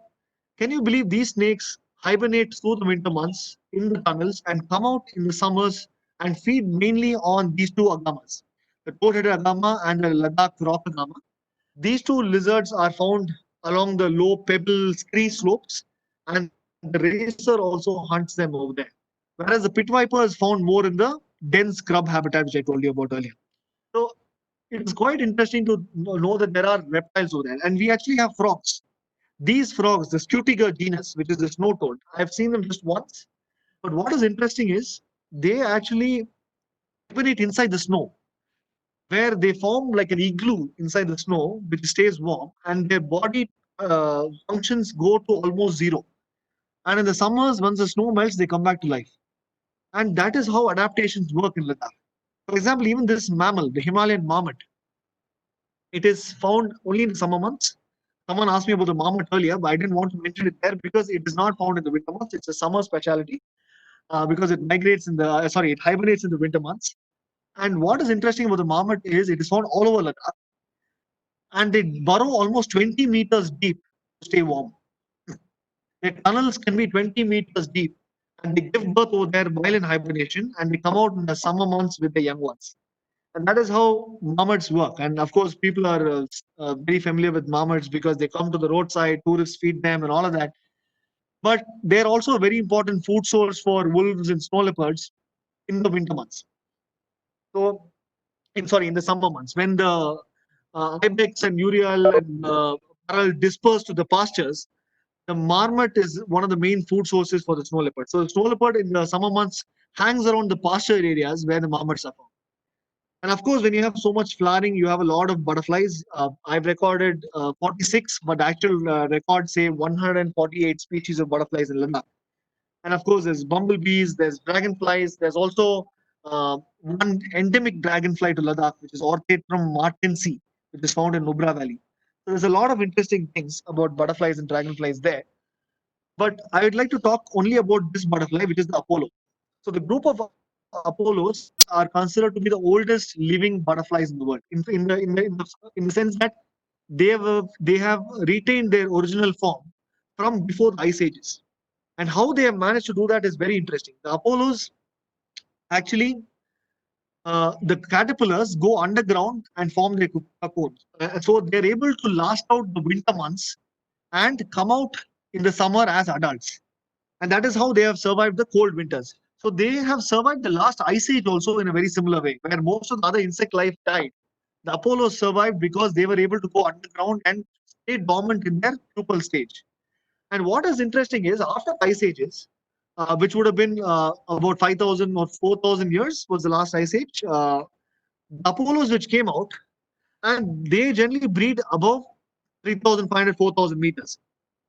can you believe these snakes hibernate through the winter months in the tunnels and come out in the summers and feed mainly on these 2 agamas, the toad-headed agama and the Ladakh rock agama. These 2 lizards are found along the low pebble scree slopes, and the racer also hunts them over there. Whereas the pit viper is found more in the dense scrub habitat, which I told you about earlier. So it's quite interesting to know that there are reptiles over there. And we actually have frogs. These frogs, the Scutiger genus, which is the snow toad, I've seen them just once. But what is interesting is they actually hibernate inside the snow, where they form like an igloo inside the snow, which stays warm, and their body functions go to almost zero. And in the summers, once the snow melts, they come back to life. And that is how adaptations work in Ladakh. For example, even this mammal, the Himalayan marmot, it is found only in summer months. Someone asked me about the marmot earlier, but I didn't want to mention it there because it is not found in the winter months. It's a summer specialty because it migrates in the, sorry, it hibernates in the winter months. And what is interesting about the marmot is it is found all over Ladakh and they burrow almost 20 meters deep to stay warm. Their tunnels can be 20 meters deep and they give birth over there while in hibernation and they come out in the summer months with the young ones. And that is how marmots work. And of course, people are very familiar with marmots because they come to the roadside, tourists feed them and all of that. But they're also a very important food source for wolves and snow leopards in the winter months. So, in the summer months, when the ibex and urial and parrel disperse to the pastures, the marmot is one of the main food sources for the snow leopard. So the snow leopard in the summer months hangs around the pasture areas where the marmots are found. And of course, when you have so much flowering, you have a lot of butterflies. I've recorded 46, but the actual records say 148 species of butterflies in Ladakh. And of course, there's bumblebees, there's dragonflies, there's also one endemic dragonfly to Ladakh, which is Orthitrum martensi, which is found in Nubra Valley. So there's a lot of interesting things about butterflies and dragonflies there. But I would like to talk only about this butterfly, which is the Apollo. So the group of Apollos are considered to be the oldest living butterflies in the world. In the sense that they have retained their original form from before the ice ages. And how they have managed to do that is very interesting. The Apollos actually the caterpillars go underground and form their cocoons. So they're able to last out the winter months and come out in the summer as adults. And that is how they have survived the cold winters. So they have survived the last ice age also in a very similar way, where most of the other insect life died. The Apollos survived because they were able to go underground and stay stay dormant in their pupal stage. And what is interesting is after ice ages, which would have been about 5,000 or 4,000 years was the last ice age, the Apollos which came out, and they generally breed above 3,500, 4,000 meters.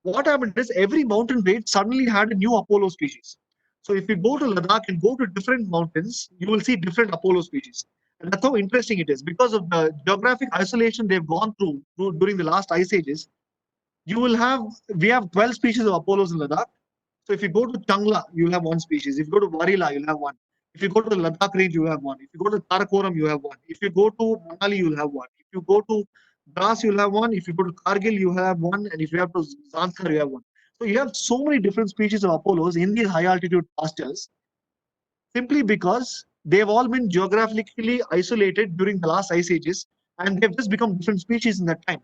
What happened is every mountain range suddenly had a new Apollo species. So if you go to Ladakh and go to different mountains, you will see different Apollo species. And that's how interesting it is. Because of the geographic isolation they've gone through during the last ice ages, we have 12 species of Apollos in Ladakh. So if you go to Changla, you'll have one species. If you go to Warila, you'll have one. If you go to the Ladakh range, you have one. If you go to Karakoram, you have one. If you go to Manali, you'll have one. If you go to Dras, you'll have one. If you go to Kargil, you have one. And if you have to Zanskar, you have one. So you have so many different species of Apollos in these high altitude pastures simply because they've all been geographically isolated during the last ice ages and they've just become different species in that time.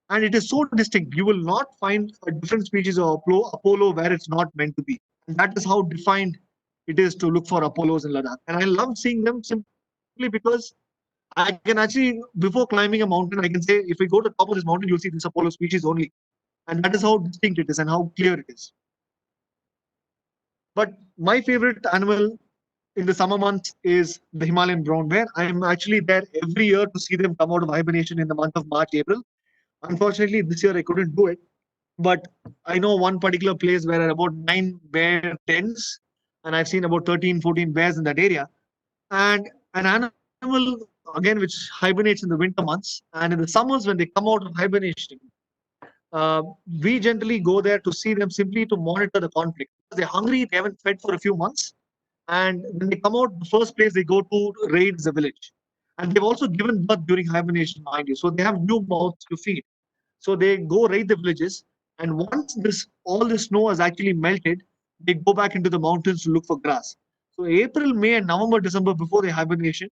And it is so distinct. You will not find a different species of Apollo where it's not meant to be. And that is how defined it is to look for Apollos in Ladakh. And I love seeing them simply because I can actually, before climbing a mountain, I can say, if we go to the top of this mountain, you'll see this Apollo species only. And that is how distinct it is and how clear it is. But my favorite animal in the summer months is the Himalayan brown bear. I'm actually there every year to see them come out of hibernation in the month of March, April. Unfortunately, this year I couldn't do it. But I know one particular place where there are about 9 bear dens, and I've seen about 13, 14 bears in that area. And an animal, again, which hibernates in the winter months, and in the summers when they come out of hibernation, uh, we generally go there to see them simply to monitor the conflict. They're hungry, they haven't fed for a few months, and when they come out, the first place they go to raid the village. And they've also given birth during hibernation, mind you. So they have new mouths to feed. So they go raid the villages, and once this all the snow has actually melted, they go back into the mountains to look for grass. So April, May, and November, December before the hibernation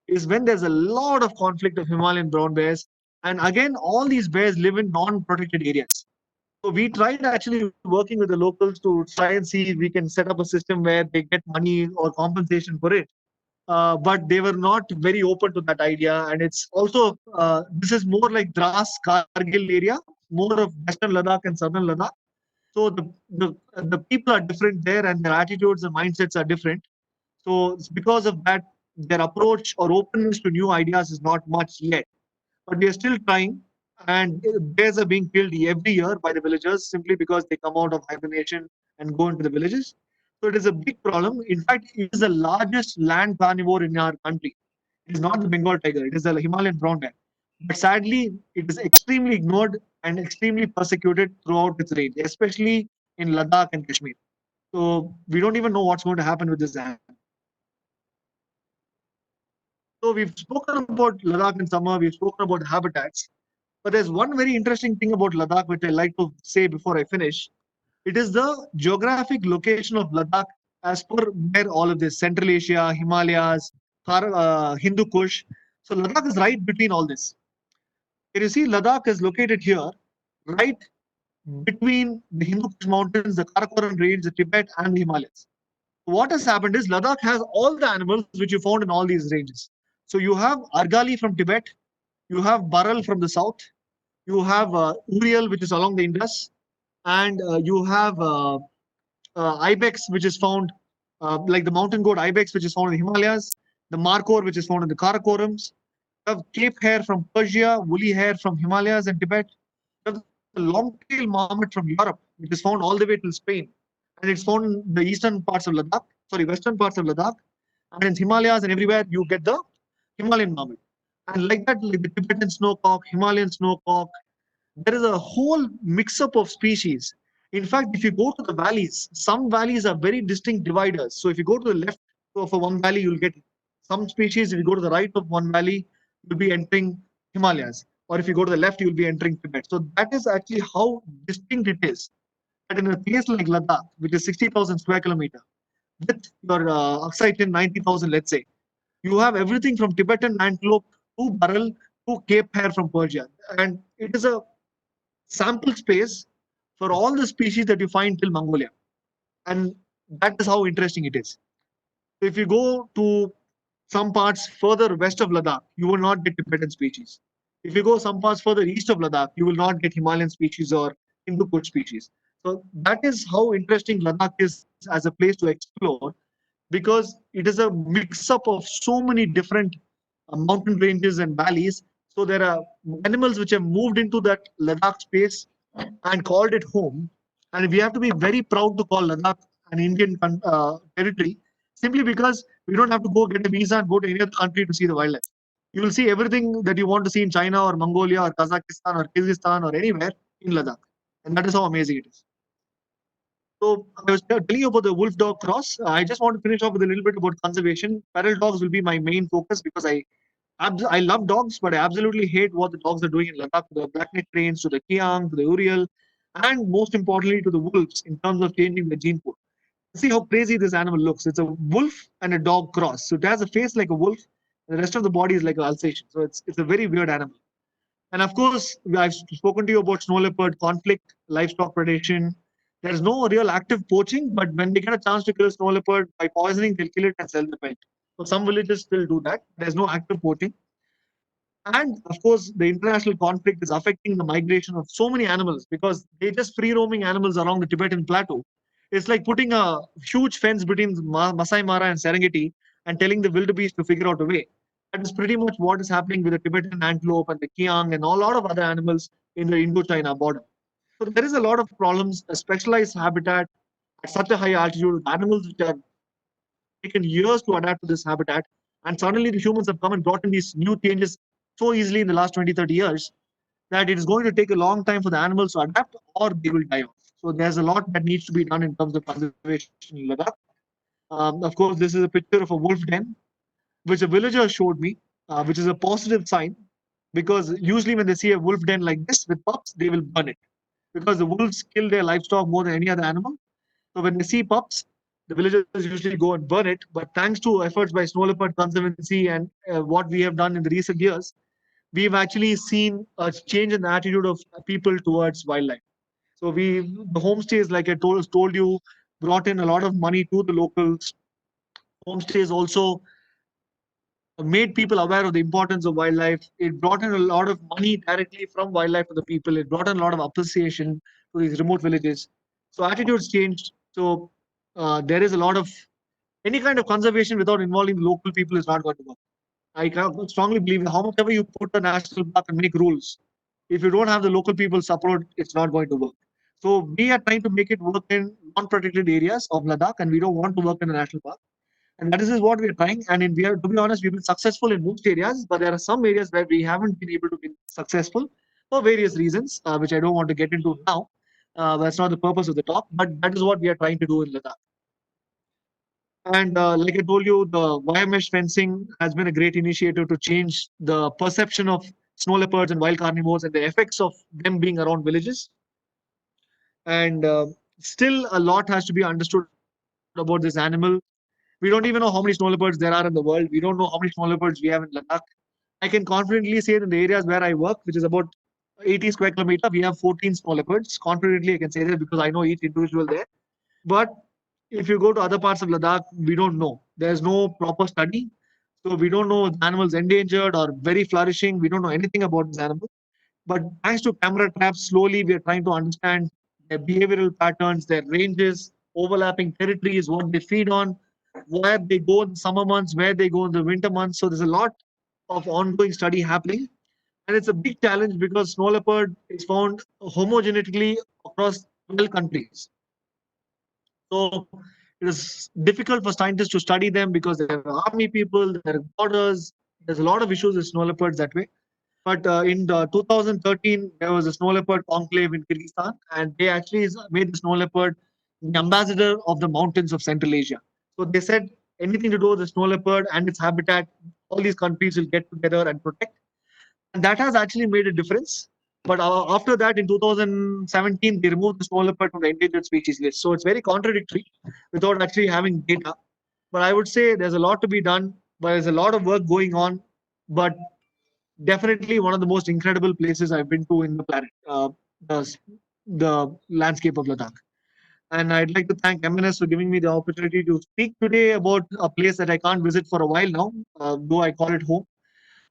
is when there's a lot of conflict of Himalayan brown bears. And again, all these bears live in non-protected areas. So we tried actually working with the locals to try and see if we can set up a system where they get money or compensation for it. But they were not very open to that idea. And it's also, this is more like Dras, Kargil area, more of Western Ladakh and Southern Ladakh. So the people are different there and their attitudes and mindsets are different. So it's because of that, their approach or openness to new ideas is not much yet. But we are still trying. And bears are being killed every year by the villagers simply because they come out of hibernation and go into the villages. So it is a big problem. In fact, it is the largest land carnivore in our country. It is not the Bengal tiger, it is the Himalayan brown bear. But sadly, it is extremely ignored and extremely persecuted throughout its range, especially in Ladakh and Kashmir. So we don't even know what's going to happen with this animal. So we've spoken about Ladakh in summer, we've spoken about habitats. But there's one very interesting thing about Ladakh which I like to say before I finish. It is the geographic location of Ladakh as per where all of this Central Asia, Himalayas, Hindu Kush. So Ladakh is right between all this. Can you see Ladakh is located here, right between the Hindu Kush mountains, the Karakoram range, the Tibet, and the Himalayas. What has happened is Ladakh has all the animals which you found in all these ranges. So you have Argali from Tibet, you have Baral from the south, you have Uriel, which is along the Indus, and you have ibex, which is found like the mountain goat ibex, which is found in the Himalayas, the markhor, which is found in the Karakorams. You have Cape hare from Persia, woolly hare from Himalayas and Tibet. You have the long-tailed marmot from Europe, which is found all the way till Spain, and it's found in the eastern parts of Ladakh, sorry, western parts of Ladakh, and in Himalayas and everywhere you get the Himalayan marmot. And like that, like the Tibetan snowcock, Himalayan snowcock, there is a whole mix-up of species. In fact, if you go to the valleys, some valleys are very distinct dividers. So if you go to the left of one valley, you'll get some species. If you go to the right of one valley, you'll be entering Himalayas. Or if you go to the left, you'll be entering Tibet. So that is actually how distinct it is. But in a place like Ladakh, which is 60,000 square kilometer, with your Oxygen 90,000, let's say, you have everything from Tibetan antelope to Baral to Cape hare from Persia. And it is a sample space for all the species that you find till Mongolia. And that is how interesting it is. So if you go to some parts further west of Ladakh, you will not get Tibetan species. If you go some parts further east of Ladakh, you will not get Himalayan species or Hindu Kush species. So that is how interesting Ladakh is as a place to explore, because it is a mix up of so many different mountain ranges and valleys. So there are animals which have moved into that Ladakh space and called it home. And we have to be very proud to call Ladakh an Indian territory, simply because we don't have to go get a visa and go to any other country to see the wildlife. You will see everything that you want to see in China or Mongolia or Kazakhstan or Kyrgyzstan or anywhere in Ladakh. And that is how amazing it is. So I was telling you about the wolf dog cross. I just want to finish off with a little bit about conservation. Feral dogs will be my main focus because I love dogs, but I absolutely hate what the dogs are doing in Ladakh, to the blackneck cranes, to the Kiang, to the Uriel, and most importantly to the wolves in terms of changing the gene pool. See how crazy this animal looks. It's a wolf and a dog cross. So it has a face like a wolf, and the rest of the body is like an Alsatian. So it's a very weird animal. And of course, I've spoken to you about snow leopard conflict, livestock predation. There's no real active poaching, but when they get a chance to kill a snow leopard by poisoning, they'll kill it and sell the pelt. So some villages still do that. There's no active poaching. And of course, the international conflict is affecting the migration of so many animals because they're just free roaming animals along the Tibetan plateau. It's like putting a huge fence between Masai Mara and Serengeti and telling the wildebeest to figure out a way. That is pretty much what is happening with the Tibetan antelope and the Kiang and a lot of other animals in the Indo-China border. So there is a lot of problems. A specialized habitat at such a high altitude, animals which have taken years to adapt to this habitat, and suddenly the humans have come and brought in these new changes so easily in the last 20, 30 years that it is going to take a long time for the animals to adapt or they will die off. So there's a lot that needs to be done in terms of conservation in Ladakh. Of course, this is a picture of a wolf den, which a villager showed me, which is a positive sign, because usually when they see a wolf den like this with pups, they will burn it because the wolves kill their livestock more than any other animal. So when they see pups, the villagers usually go and burn it. But thanks to efforts by Snow Leopard Conservancy and what we have done in the recent years, we've actually seen a change in the attitude of people towards wildlife. So the homestays, like I told you, brought in a lot of money to the locals. Homestays also made people aware of the importance of wildlife. It brought in a lot of money directly from wildlife to the people. It brought in a lot of appreciation to these remote villages. So attitudes changed. So there is a lot of any kind of conservation without involving the local people is not going to work. I strongly believe that how much ever you put a national park and make rules, if you don't have the local people support, it's not going to work. So we are trying to make it work in non-protected areas of Ladakh, and we don't want to work in a national park. And that is what we are trying. And we are, to be honest, we've been successful in most areas, but there are some areas where we haven't been able to be successful for various reasons, which I don't want to get into now. That's not the purpose of the talk, but that is what we are trying to do in Ladakh. And like I told you, the wire mesh fencing has been a great initiative to change the perception of snow leopards and wild carnivores and the effects of them being around villages. And still, a lot has to be understood about this animal. We don't even know how many snow leopards there are in the world. We don't know how many snow leopards we have in Ladakh. I can confidently say that in the areas where I work, which is about 80 square kilometer, we have 14 snow leopards. Confidently, I can say that because I know each individual there. But if you go to other parts of Ladakh, we don't know. There's no proper study. So we don't know if the animal's endangered or very flourishing. We don't know anything about this animal. But thanks to camera traps, slowly we are trying to understand their behavioral patterns, their ranges, overlapping territories, what they feed on, where they go in the summer months, where they go in the winter months. So there's a lot of ongoing study happening. And it's a big challenge because snow leopard is found homogenetically across 12 countries. So it is difficult for scientists to study them because there are army people, there are borders. There's a lot of issues with snow leopards that way. But in 2013, there was a snow leopard conclave in Kyrgyzstan, and they actually made the snow leopard the ambassador of the mountains of Central Asia. So they said anything to do with the snow leopard and its habitat, all these countries will get together and protect. And that has actually made a difference. But after that, in 2017, they removed the snow leopard from the endangered species list. So it's very contradictory without actually having data. But I would say there's a lot to be done. But there's a lot of work going on. But definitely one of the most incredible places I've been to in the planet, the landscape of Ladakh. And I'd like to thank MNS for giving me the opportunity to speak today about a place that I can't visit for a while now, though I call it home.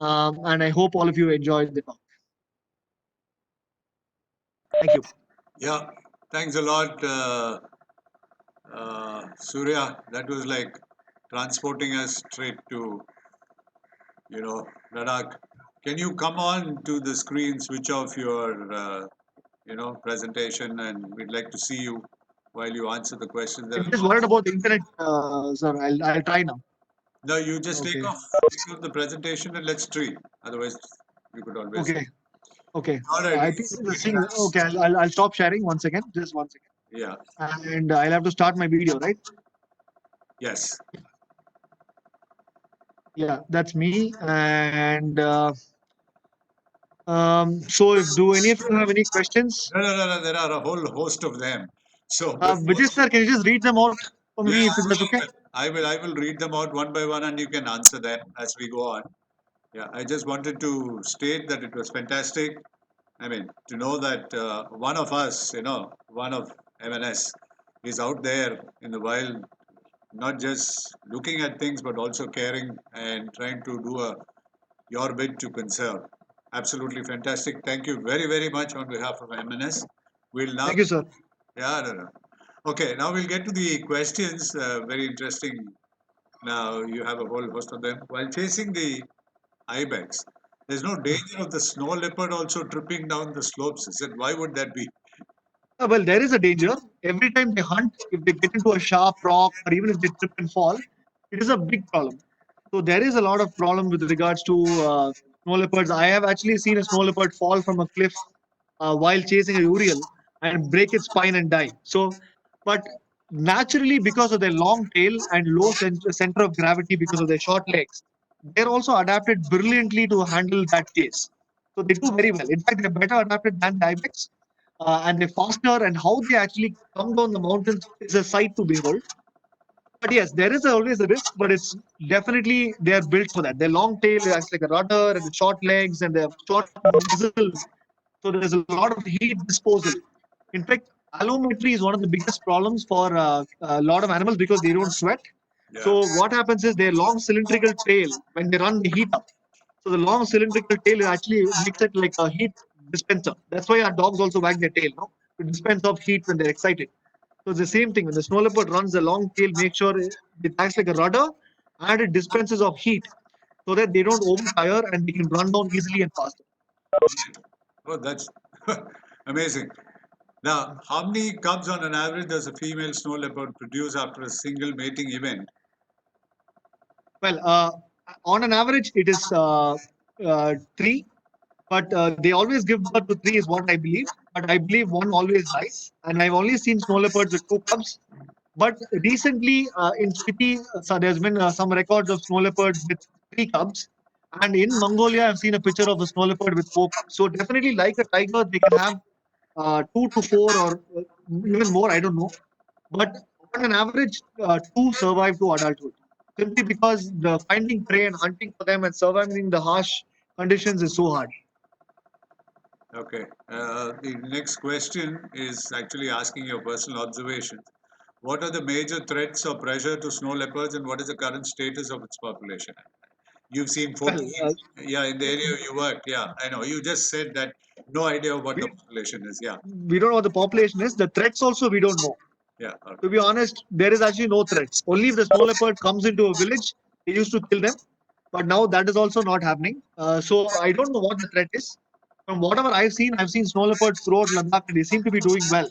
And I hope all of you enjoyed the talk. Thank you. Yeah, thanks a lot, Surya. That was like transporting us straight to, Ladakh. Can you come on to the screen, switch off your, presentation, and we'd like to see you while you answer the questions. I'm just worried about the internet, sir. I'll try now. No, you just Okay. take off the presentation and let's stream. Otherwise, you could always. Okay. Okay. All right. I think the thing. Okay. I'll stop sharing 1 second. Just 1 second. Yeah. And I'll have to start my video, right? Yes. Yeah, that's me. And so, if do any of you have any questions? No. There are a whole host of them. So, Vijay sir, can you just read them out for me yeah, if that's okay? I will read them out one by one, and you can answer them as we go on. Yeah, I just wanted to state that it was fantastic. I mean, to know that one of us, one of MNS, is out there in the wild, not just looking at things, but also caring and trying to do your bit to conserve. Absolutely fantastic. Thank you very, very much on behalf of MNS. We'll now. Thank you, sir. Yeah, no. Okay, now we'll get to the questions. Very interesting. Now you have a whole host of them. While chasing the ibex, there's no danger of the snow leopard also tripping down the slopes, is it? Why would that be? Well, there is a danger. Every time they hunt, if they get into a sharp rock or even if they trip and fall, it is a big problem. So there is a lot of problem with regards to snow leopards. I have actually seen a snow leopard fall from a cliff while chasing a urial and break its spine and die. So, but naturally, because of their long tail and low center of gravity, because of their short legs, they're also adapted brilliantly to handle that chase. So they do very well. In fact, they're better adapted than the ibex, and they're faster. And how they actually come down the mountains is a sight to behold. But yes, there is always a risk, but it's definitely they are built for that. Their long tail acts like a rudder, and the short legs and the short muzzle. So there's a lot of heat disposal. In fact, allometry is one of the biggest problems for a lot of animals because they don't sweat. Yeah. So what happens is their long cylindrical tail, when they run, they heat up. So the long cylindrical tail actually makes it like a heat dispenser. That's why our dogs also wag their tail, no, to dispense off heat when they're excited. So it's the same thing. When the snow leopard runs, the long tail makes sure it acts like a rudder and it dispenses off heat so that they don't overtire and they can run down easily and faster. Oh, that's amazing. Now, how many cubs on an average does a female snow leopard produce after a single mating event? Well, on an average, it is 3, but they always give birth to 3 is what I believe. But I believe one always dies, and I've only seen snow leopards with 2 cubs. But recently, in Spiti, so there's been some records of snow leopards with 3 cubs, and in Mongolia, I've seen a picture of a snow leopard with 4 cubs. So definitely, like a tiger, they can have 2 to 4 or even more. I don't know, but on an average, 2 survive to adulthood simply because the finding prey and hunting for them and surviving the harsh conditions is so hard. Okay. The next question is actually asking your personal observations. What are the major threats or pressure to snow leopards, and what is the current status of its population? You've seen 14, Well, yeah, in the area you worked. Yeah, I know. You just said that no idea what the population is. Yeah, we don't know what the population is. The threats also we don't know. yeah. Okay. To be honest, there is actually no threats. Only if the snow leopard comes into a village, they used to kill them. But now that is also not happening. So I don't know what the threat is. From whatever I've seen snow leopards throughout Ladakh and they seem to be doing well.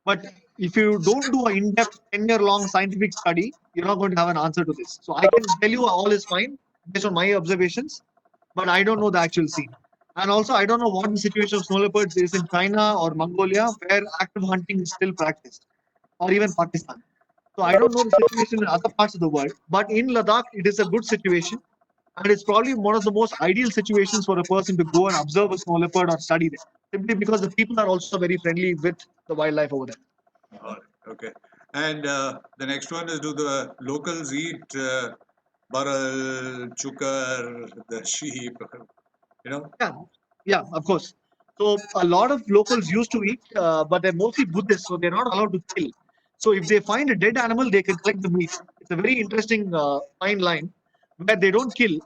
But if you don't do an in-depth 10-year-long scientific study, you're not going to have an answer to this. So I can tell you all is fine based on my observations, but I don't know the actual scene. And also, I don't know what the situation of snow leopards is in China or Mongolia, where active hunting is still practiced, or even Pakistan. So I don't know the situation in other parts of the world, but in Ladakh, it is a good situation. And it's probably one of the most ideal situations for a person to go and observe a snow leopard or study them, simply because the people are also very friendly with the wildlife over there. All right. Okay. And the next one is, do the locals eat baral, chukar, the sheep? Yeah, yeah, of course. So a lot of locals used to eat, but they're mostly Buddhists, so they're not allowed to kill. So if they find a dead animal, they can collect the meat. It's a very interesting fine line where they don't kill.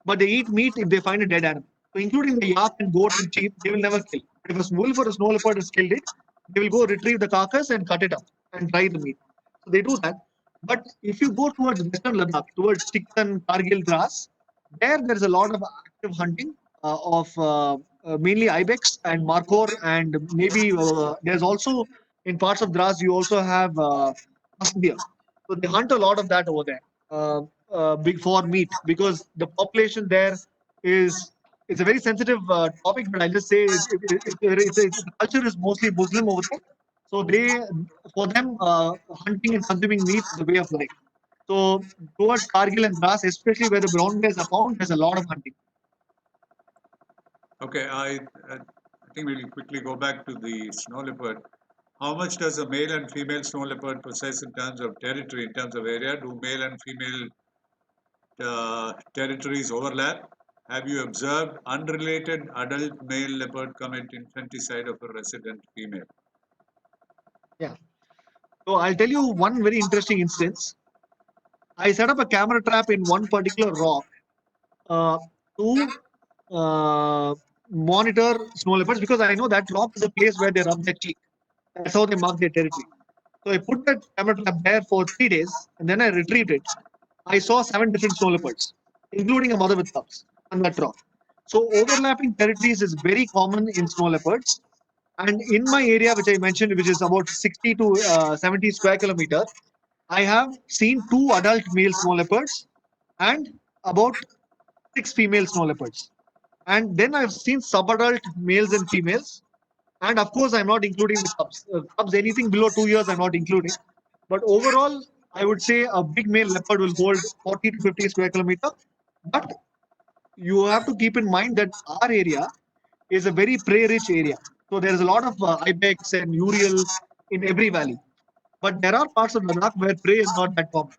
but they eat meat if they find a dead animal. So including the yak and goat and sheep, they will never kill. If a wolf or a snow leopard has killed it, they will go retrieve the carcass and cut it up and dry the meat. So they do that. But if you go towards Western Ladakh, towards Tikkan, Kargil, Dras, there is a lot of active hunting of mainly ibex and markhor, and maybe there's also in parts of Dras you also have musk deer. So they hunt a lot of that over there, big for meat, because the population there is it's a very sensitive topic. But I'll just say the culture is mostly Muslim over there, so they for them hunting and consuming meat is a way of life. So towards Kargil and Dras, especially where the brown bears are found, there's a lot of hunting. Okay, I think we'll quickly go back to the snow leopard. How much does a male and female snow leopard possess in terms of territory, in terms of area? Do male and female territories overlap? Have you observed unrelated adult male leopard commit infanticide of a resident female? Yeah. So I'll tell you one very interesting instance. I set up a camera trap in one particular rock uh, to monitor snow leopards, because I know that rock is a place where they rub their cheek. That's how they mark their territory. So I put that camera trap there for 3 days, and then I retrieved it. I saw 7 different snow leopards, including a mother with cubs on that rock. So overlapping territories is very common in snow leopards. And in my area, which I mentioned, which is about 60 to 70 square kilometer, I have seen 2 adult male snow leopards and about 6 female snow leopards. And then I've seen subadult males and females. And of course, I'm not including the cubs. Cubs, anything below 2 years, I'm not including. But overall, I would say a big male leopard will hold 40 to 50 square kilometer. But you have to keep in mind that our area is a very prey-rich area. So there's a lot of ibex and urial in every valley. But there are parts of Ladakh where prey is not that common.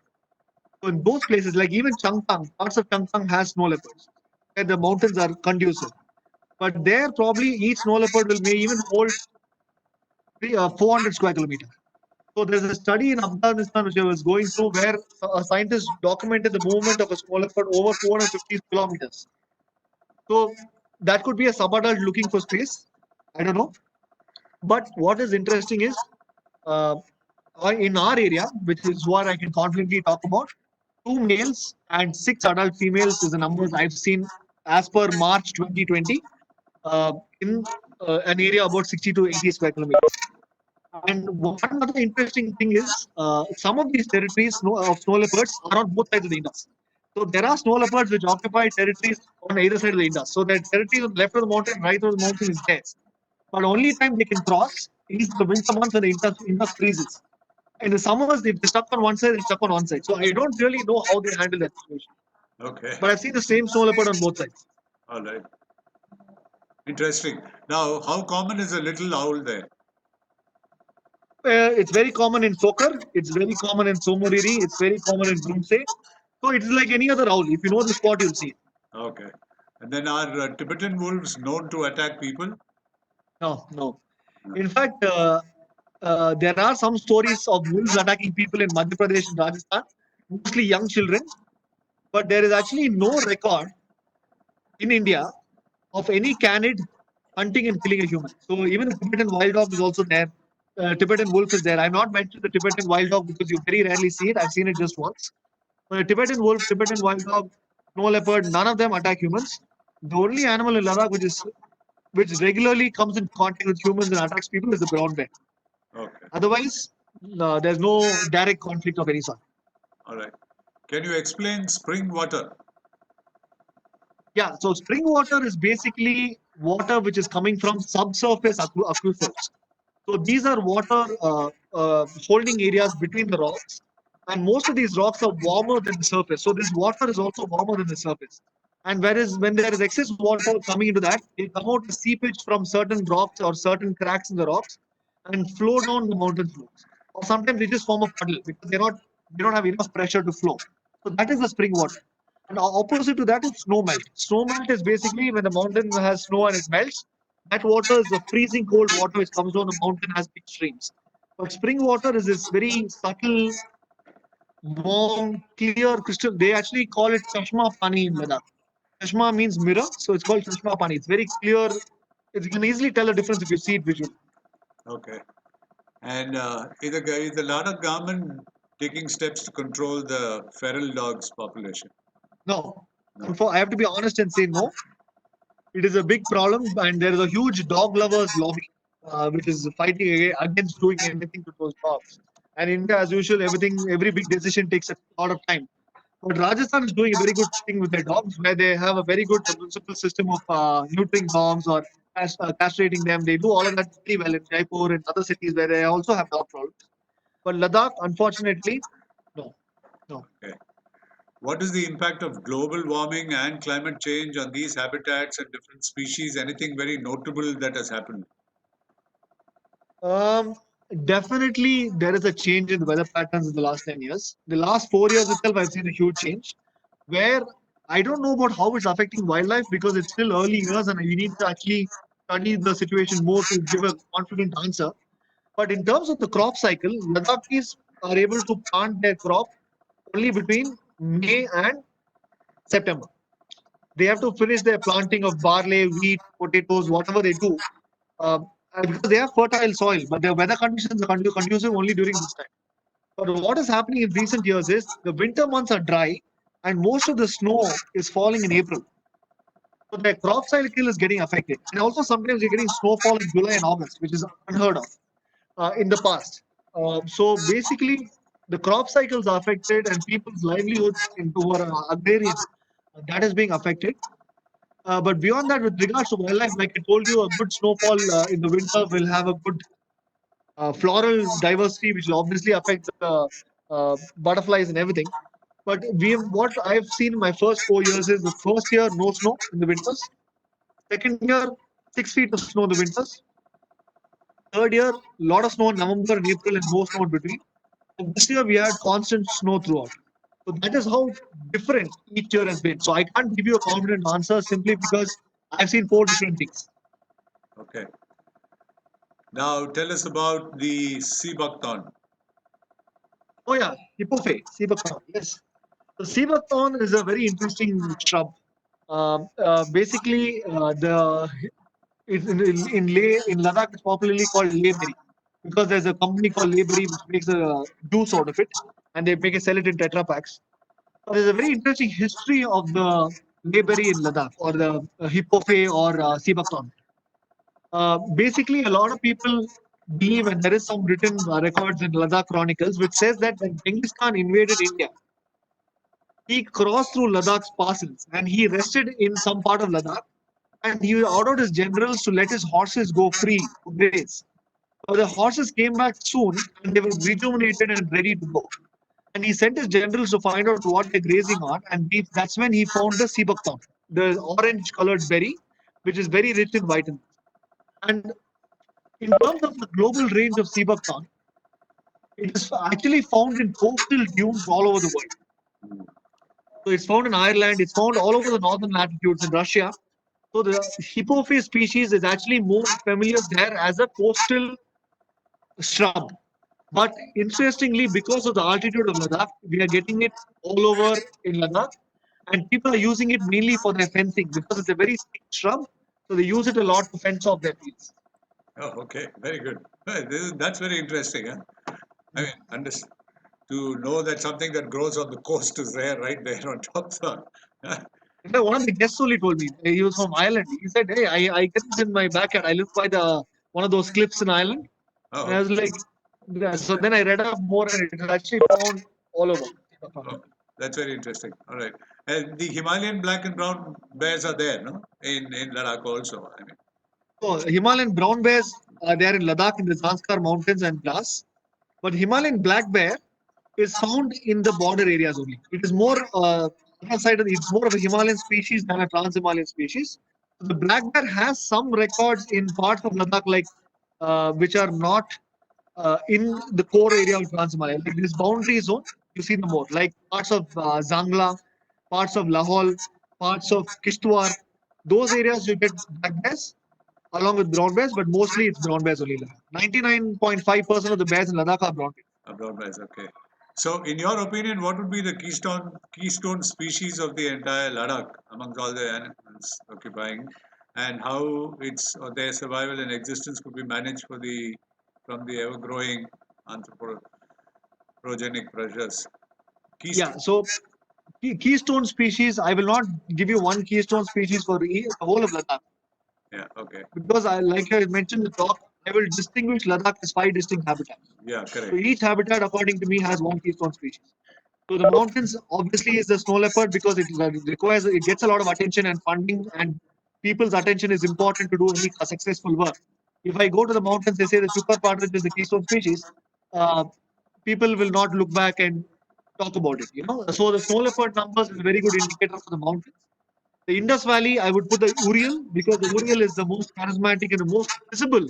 So in those places, like even Changtang, parts of Changtang has snow leopards, where the mountains are conducive. But there, probably each snow leopard will may even hold 400 square kilometers. So there's a study in Afghanistan which I was going through where a scientist documented the movement of a snow leopard over 450 kilometers. So that could be a subadult looking for space. I don't know. But what is interesting is uh, in our area, which is what I can confidently talk about, 2 males and 6 adult females is the numbers I've seen as per March 2020 in an area about 60 to 80 square kilometers. And one other interesting thing is some of these territories of snow leopards are on both sides of the Indus. So there are snow leopards which occupy territories on either side of the Indus. So that territory on the left of the mountain, right of the mountain is theirs. But only time they can cross is the winter months when the Indus freezes. In the summers, if they're stuck on one side, they're stuck on one side. So I don't really know how they handle that situation. Okay, But I've seen the same snow leopard on both sides. all right. Interesting. Now, how common is a little owl there? It's very common in Sokar. It's very common in Somoriri. It's very common in Gumse. So it's like any other owl. If you know the spot, you'll see it. Okay. And then are Tibetan wolves known to attack people? No, no. In fact, there are some stories of wolves attacking people in Madhya Pradesh and Rajasthan, mostly young children. But there is actually no record in India of any canid hunting and killing a human. So even the Tibetan wild dog is also there. Tibetan wolf is there. I've not mentioned the Tibetan wild dog because you very rarely see it. I've seen it just once. But the Tibetan wolf, Tibetan wild dog, snow leopard, none of them attack humans. The only animal in Ladakh which regularly comes in contact with humans and attacks people is the brown bear. Okay. Otherwise, there's no direct conflict of any sort. All right. Can you explain spring water? Yeah, so spring water is basically water which is coming from subsurface aquifers. So these are water holding areas between the rocks, and most of these rocks are warmer than the surface. So this water is also warmer than the surface. And whereas when there is excess water coming into that, it come out as seepage from certain rocks or certain cracks in the rocks and flow down the mountain slopes. Or sometimes they just form a puddle because they don't have enough pressure to flow. So that is the spring water. And opposite to that is snow melt. Snow melt is basically when the mountain has snow and it melts. That water is the freezing cold water which comes down the mountain has big streams. But spring water is this very subtle, warm, clear crystal. They actually call it chashma pani in Ladakh. Chashma means mirror, so it's called Chashma Pani. It's very clear. You can easily tell the difference if you see it visually. Okay. And is the Ladakh government taking steps to control the feral dogs population? No. No. I have to be honest and say no. It is a big problem, and there is a huge dog lovers lobby, which is fighting against doing anything to those dogs. And India, as usual, every big decision takes a lot of time. But Rajasthan is doing a very good thing with their dogs, where they have a very good municipal system of neutering dogs or castrating them. They do all of that very well in Jaipur and other cities where they also have dog problems. But Ladakh, unfortunately, no, no. Okay. What is the impact of global warming and climate change on these habitats and different species? Anything very notable that has happened? Um, Definitely, there is a change in the weather patterns in the last 10 years. The last 4 years itself, I've seen a huge change where I don't know about how it's affecting wildlife because it's still early years and we need to actually study the situation more to give a confident answer. But in terms of the crop cycle, Ladakhis are able to plant their crop only between May and September. They have to finish their planting of barley, wheat, potatoes, whatever they do, because they have fertile soil, but their weather conditions are conducive only during this time. But what is happening in recent years is the winter months are dry, and most of the snow is falling in April. So their crop cycle is getting affected, and also sometimes you're getting snowfall in July and August, which is unheard of in the past. So basically, the crop cycles are affected, and people's livelihoods into our agrarian that is being affected. But beyond that, with regards to wildlife, like I told you, a good snowfall in the winter will have a good floral diversity, which will obviously affect the butterflies and everything. But what I've seen in my first 4 years is the first year no snow in the winters, second year 6 feet of snow in the winters, third year a lot of snow in November and April and no snow in between. And this year we had constant snow throughout. So that is how different each year has been. So I can't give you a confident answer simply because I've seen four different things. Okay. Now tell us about the sea buckthorn. Oh yeah, Hippophae, sea buckthorn. Yes. The sea buckthorn is a very interesting shrub. Basically, the it's in Ladakh, it's popularly called layberry because there's a company called Layberry which makes a juice out of it, and they make it sell it in Tetra packs. There's a very interesting history of the layberry in Ladakh or the Hippophae or sea buckthorn. Basically, a lot of people believe, and there is some written records in Ladakh chronicles, which says that when Genghis Khan invaded India, he crossed through Ladakh's passes and he rested in some part of Ladakh and he ordered his generals to let his horses go free to graze. So the horses came back soon and they were rejuvenated and ready to go. And he sent his generals to find out what they're grazing on, and that's when he found the sea buckthorn, the orange colored berry, which is very rich in vitamins. And in terms of the global range of sea buckthorn, it is actually found in coastal dunes all over the world. So it's found in Ireland, it's found all over the northern latitudes in Russia. So the Hippophae species is actually more familiar there as a coastal shrub. But interestingly, because of the altitude of Ladakh, we are getting it all over in Ladakh, and people are using it mainly for their fencing because it's a very thick shrub. So they use it a lot to fence off their fields. Oh, okay. Very good. That's very interesting. Huh? I mean, to know that something that grows on the coast is there, right there on top. So, In fact, one of the guests only told me he was from Ireland. He said, "Hey, I get this in my backyard. I live by the one of those cliffs in Ireland." And I oh, was like, yeah. So then I read up more, and it is actually found all over. oh, that's very interesting. All right. And the Himalayan black and brown bears are there, no? In Ladakh also. I mean, So Himalayan brown bears are there in Ladakh in the Zanskar Mountains and Drass, but Himalayan black bear is found in the border areas only. It is more it's more of a Himalayan species than a trans-Himalayan species. So the black bear has some records in parts of Ladakh, like which are not in the core area of Trans-Himalaya. Like this boundary zone, you see them more, like parts of Zangla, parts of Lahore, parts of Kishtwar. Those areas you get black bears along with brown bears, but mostly it's brown bears only. 99.5% of the bears in Ladakh are brown bears. brown bears, okay. So, in your opinion, what would be the keystone species of the entire Ladakh amongst all the animals occupying, and how its or their survival and existence could be managed from the ever growing anthropogenic pressures? Yeah. Keystone. So keystone species, I will not give you one keystone species for the whole of Ladakh Yeah. Okay. because like I mentioned in the talk, I will distinguish Ladakh as 5 distinct habitats. Yeah. So Correct. each habitat, according to me, has one keystone species. So the mountains obviously is the snow leopard because it gets a lot of attention and funding, and people's attention is important to do any successful work. If I go to the mountains, they say the chukar partridge is the keystone species. Uh, People will not look back and talk about it. So the snow leopard numbers is a very good indicator for the mountains. The Indus Valley, I would put the Uriel because the Uriel is the most charismatic and the most visible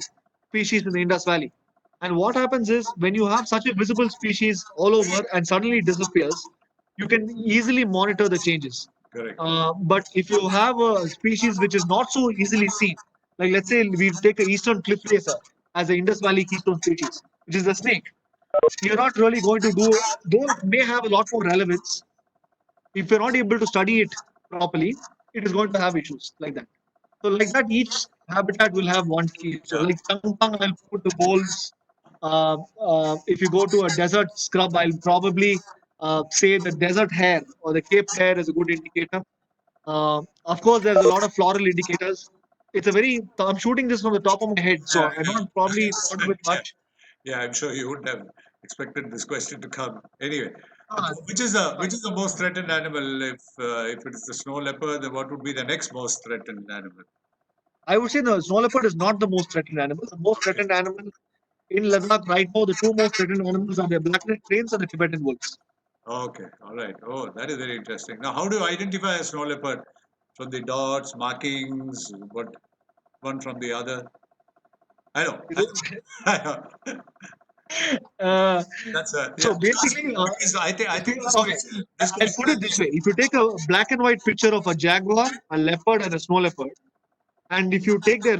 species in the Indus Valley. And what happens is when you have such a visible species all over and suddenly it disappears, you can easily monitor the changes. Correct. But if you have a species which is not so easily seen, like let's say we take a eastern cliff racer as the Indus Valley keystone species, which is the snake, you're not really going to do, though it may have a lot more relevance, if you're not able to study it properly, it is going to have issues like that. So like that, each habitat will have one key. So Yeah. like Changpang, I'll put the wolves. If you go to a desert scrub, I'll probably say the desert hare or the Cape hare is a good indicator. Of course, there's a lot of floral indicators. It's a very. I'm shooting this from the top of my head, Yeah. so I don't probably thought of it Yeah. much. Yeah. I'm sure you wouldn't have expected this question to come. Anyway, Uh, which is the most threatened animal? If it is the snow leopard, then what would be the next most threatened animal? I would say the snow leopard is not the most threatened animal. The most Okay. threatened animal in Ladakh right now, the two most threatened animals are the black-necked cranes and the Tibetan wolves. Okay. All right. Oh, that is very interesting. Now, how do you identify a snow leopard from the dots, markings, what one from the other? I know. Is it? I know. Uh, That's so yeah. basically, Because I if you, think this okay, question this I'll put question it this way: if you take a black and white picture of a jaguar, a leopard, and a snow leopard, and if you take their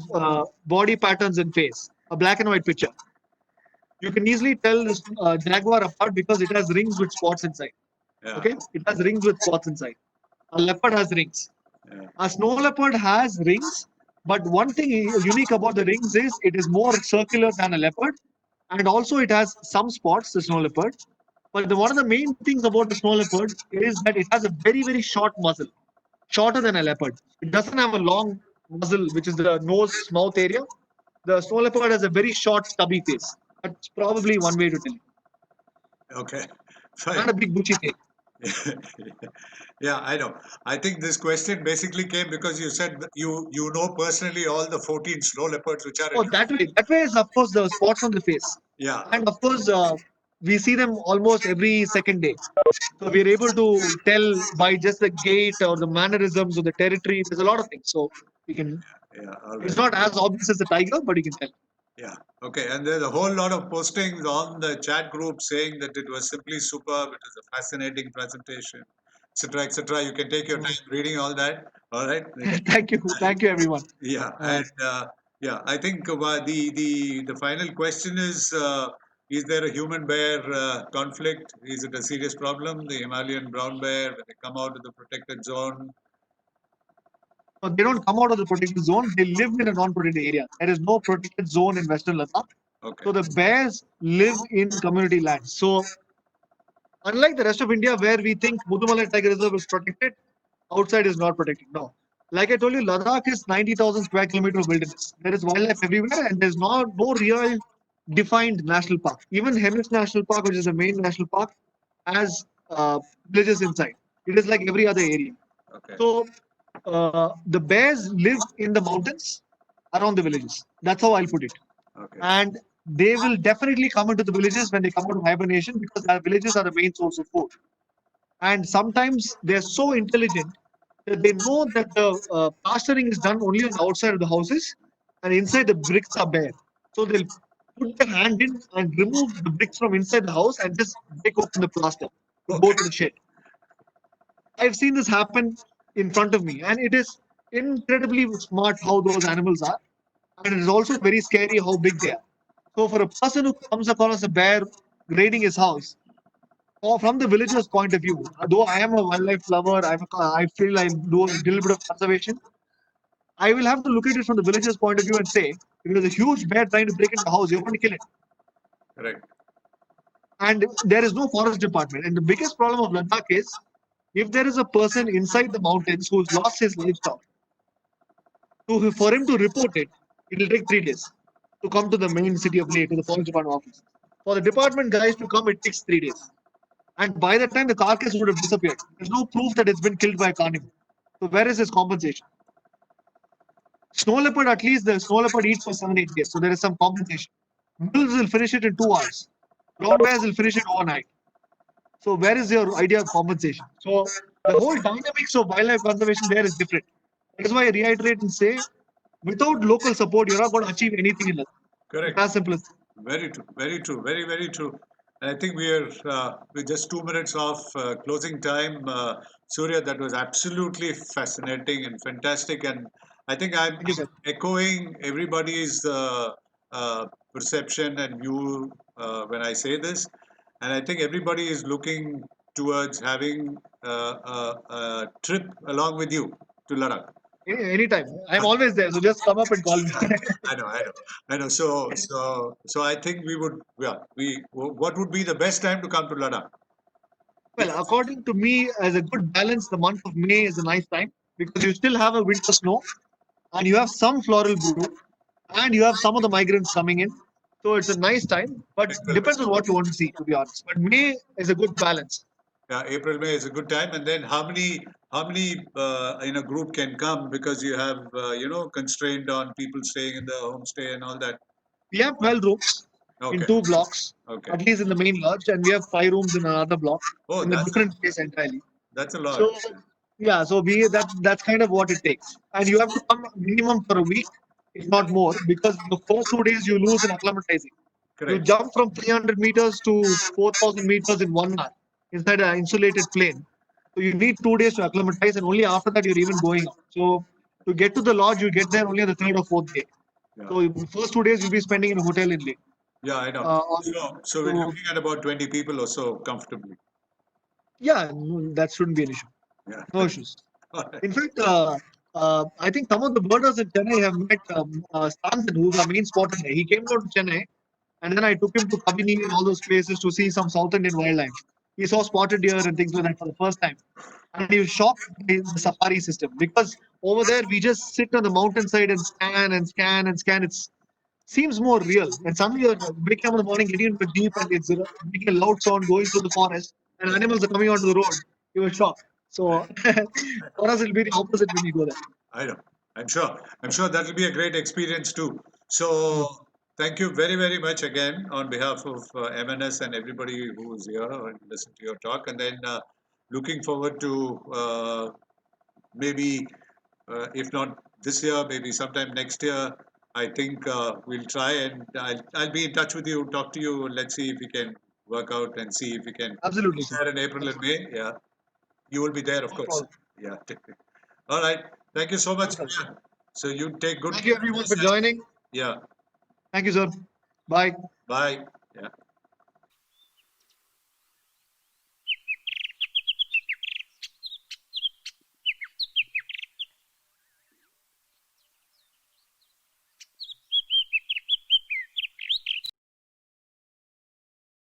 body patterns and face, a black and white picture, you can easily tell this jaguar apart because it has rings with spots inside. yeah, Okay, it has rings with spots inside. A leopard has rings. yeah. A snow leopard has rings, but one thing unique about the rings is it is more circular than a leopard, and also it has some spots, the snow leopard. But one of the main things about the snow leopard is that it has a very, very short muzzle, shorter than a leopard. It doesn't have a long muzzle, which is the nose, mouth area. The snow leopard has a very short, stubby face. That's probably one way to tell it. Okay. Not Fine. a big bushy tail. Yeah, I know. I think this question basically came because you said that you know personally all the 14 snow leopards which are in Oh, your. that way. That way is, of course, the spots on the face. Yeah. And of course, we see them almost every second day. So we are able to tell by just the gait or the mannerisms or the territory. There's a lot of things. So we can. Yeah. All It's right. not as obvious as the tiger, but you can tell. Yeah. Okay. And there's a whole lot of postings on the chat group saying that it was simply superb. It was a fascinating presentation, etc., etc. You can take your time reading all that. All right. Thank you, everyone. Yeah, Uh, and yeah, I think the final question is there a human bear conflict? Is it a serious problem? The Himalayan brown bear, when they come out of the protected zone. so they don't come out of the protected zone. They live in a non-protected area. There is no protected zone in Western Ladakh. Okay, So the bears live in community lands. So unlike the rest of India, where we think Mudumalai Tiger Reserve is protected, outside is not protected. No. Like I told you, Ladakh is 90,000 square kilometer of wilderness. There is wildlife everywhere, and there's no real defined national park. Even Hemis National Park, which is the main national park, has villages inside. It is like every other area. okay, So the bears live in the mountains around the villages. That's how I'll put it. okay, And they will definitely come into the villages when they come out of hibernation because our villages are the main source of food. And sometimes they're so intelligent that they know that the pasturing is done only on the outside of the houses and inside the bricks are bare. So they'll put their hand in and remove the bricks from inside the house and just break open the plaster to go okay. to the shed. I've seen this happen in front of me, and it is incredibly smart how those animals are. And it is also very scary how big they are. So, for a person who comes across a bear raiding his house, or from the villager's point of view, though I am a wildlife lover, I feel I do a little bit of conservation. I will have to look at it from the villager's point of view and say, if there's a huge bear trying to break into the house, you're going to kill it. Correct. And there is no forest department. And the biggest problem of Ladakh is, if there is a person inside the mountains who's lost his livestock, for him to report it, it will take 3 days to come to the main city of Leh, to the forest department office. For the department guys to come, it takes 3 days. And by that time, the carcass would have disappeared. There's no proof that it's been killed by a carnivore. So where is his compensation? Snow leopard, at least the snow leopard eats for 7-8 days. So there is some compensation. Wolves will finish it in 2 hours. Brown bears will finish it overnight. So where is your idea of compensation? So the whole dynamics of wildlife conservation there is different. That is why I reiterate and say, without local support, you're not going to achieve anything in life. Correct. As simple as Very true. Very true. Very, very true. And I think we're just 2 minutes off closing time. Surya, that was absolutely fascinating and fantastic. And I think I'm Thank you, sir. echoing everybody's perception and view when I say this. And I think everybody is looking towards having a trip along with you to Ladakh. Anytime. I'm always there. So just come up and call me. I know. So I think we would, yeah, what would be the best time to come to Ladakh? Well, according to me, as a good balance, the month of May is a nice time because you still have a winter snow and you have some floral bloom and you have some of the migrants coming in. So it's a nice time, but depends on what you want to see, to be honest. But May is a good balance. Yeah, April, May is a good time. And then how many in a group can come, because you have constrained on people staying in the homestay and all that. We have 12 rooms in Okay. 2 blocks, Okay. at least in the main lodge, and we have 5 rooms in another block Oh, in a that's different place entirely. that's a lot. So yeah, so that's kind of what it takes, and you have to come minimum for a week, if not more, because the first 2 days you lose in acclimatizing. You Correct. jump from 300 meters to 4,000 meters in 1 hour inside an insulated plane. So you need 2 days to acclimatize, and only after that you're even going up. So to get to the lodge, you get there only on the 3rd or 4th day. Yeah. So the first 2 days you'll be spending in a hotel in Leh. Yeah, I know. On- So we're so- looking at about 20 people or so comfortably. yeah, that shouldn't be an issue. Yeah. No issues. All right. In fact, I think some of the birders in Chennai have met Stanton, who's our main spotter. He came down to Chennai, and then I took him to Kabini and all those places to see some South Indian wildlife. He saw spotted deer and things like that for the first time. And he was shocked by the safari system because over there we just sit on the mountainside and scan and scan and scan. It seems more real. And suddenly you're waking up in the morning, getting into a jeep, and it's making a loud sound going through the forest, and animals are coming onto the road. You were shocked. So for us, it'll be the opposite when you go there. I know. I'm sure that will be a great experience too. So thank you very, very much again on behalf of MNS and everybody who is here and listen to your talk. And then looking forward to maybe, if not this year, maybe sometime next year. I think we'll try, and I'll be in touch with you, talk to you. Let's see if we can work out and see if we can Absolutely, sir. share in April and May. Yeah, you will be there, of No course. problem. Yeah. All right. Thank you so much. Okay. Surya. So you take good Thank you, care of everyone, for yourself. joining. Yeah. Thank you, sir. Bye. Bye. Yeah.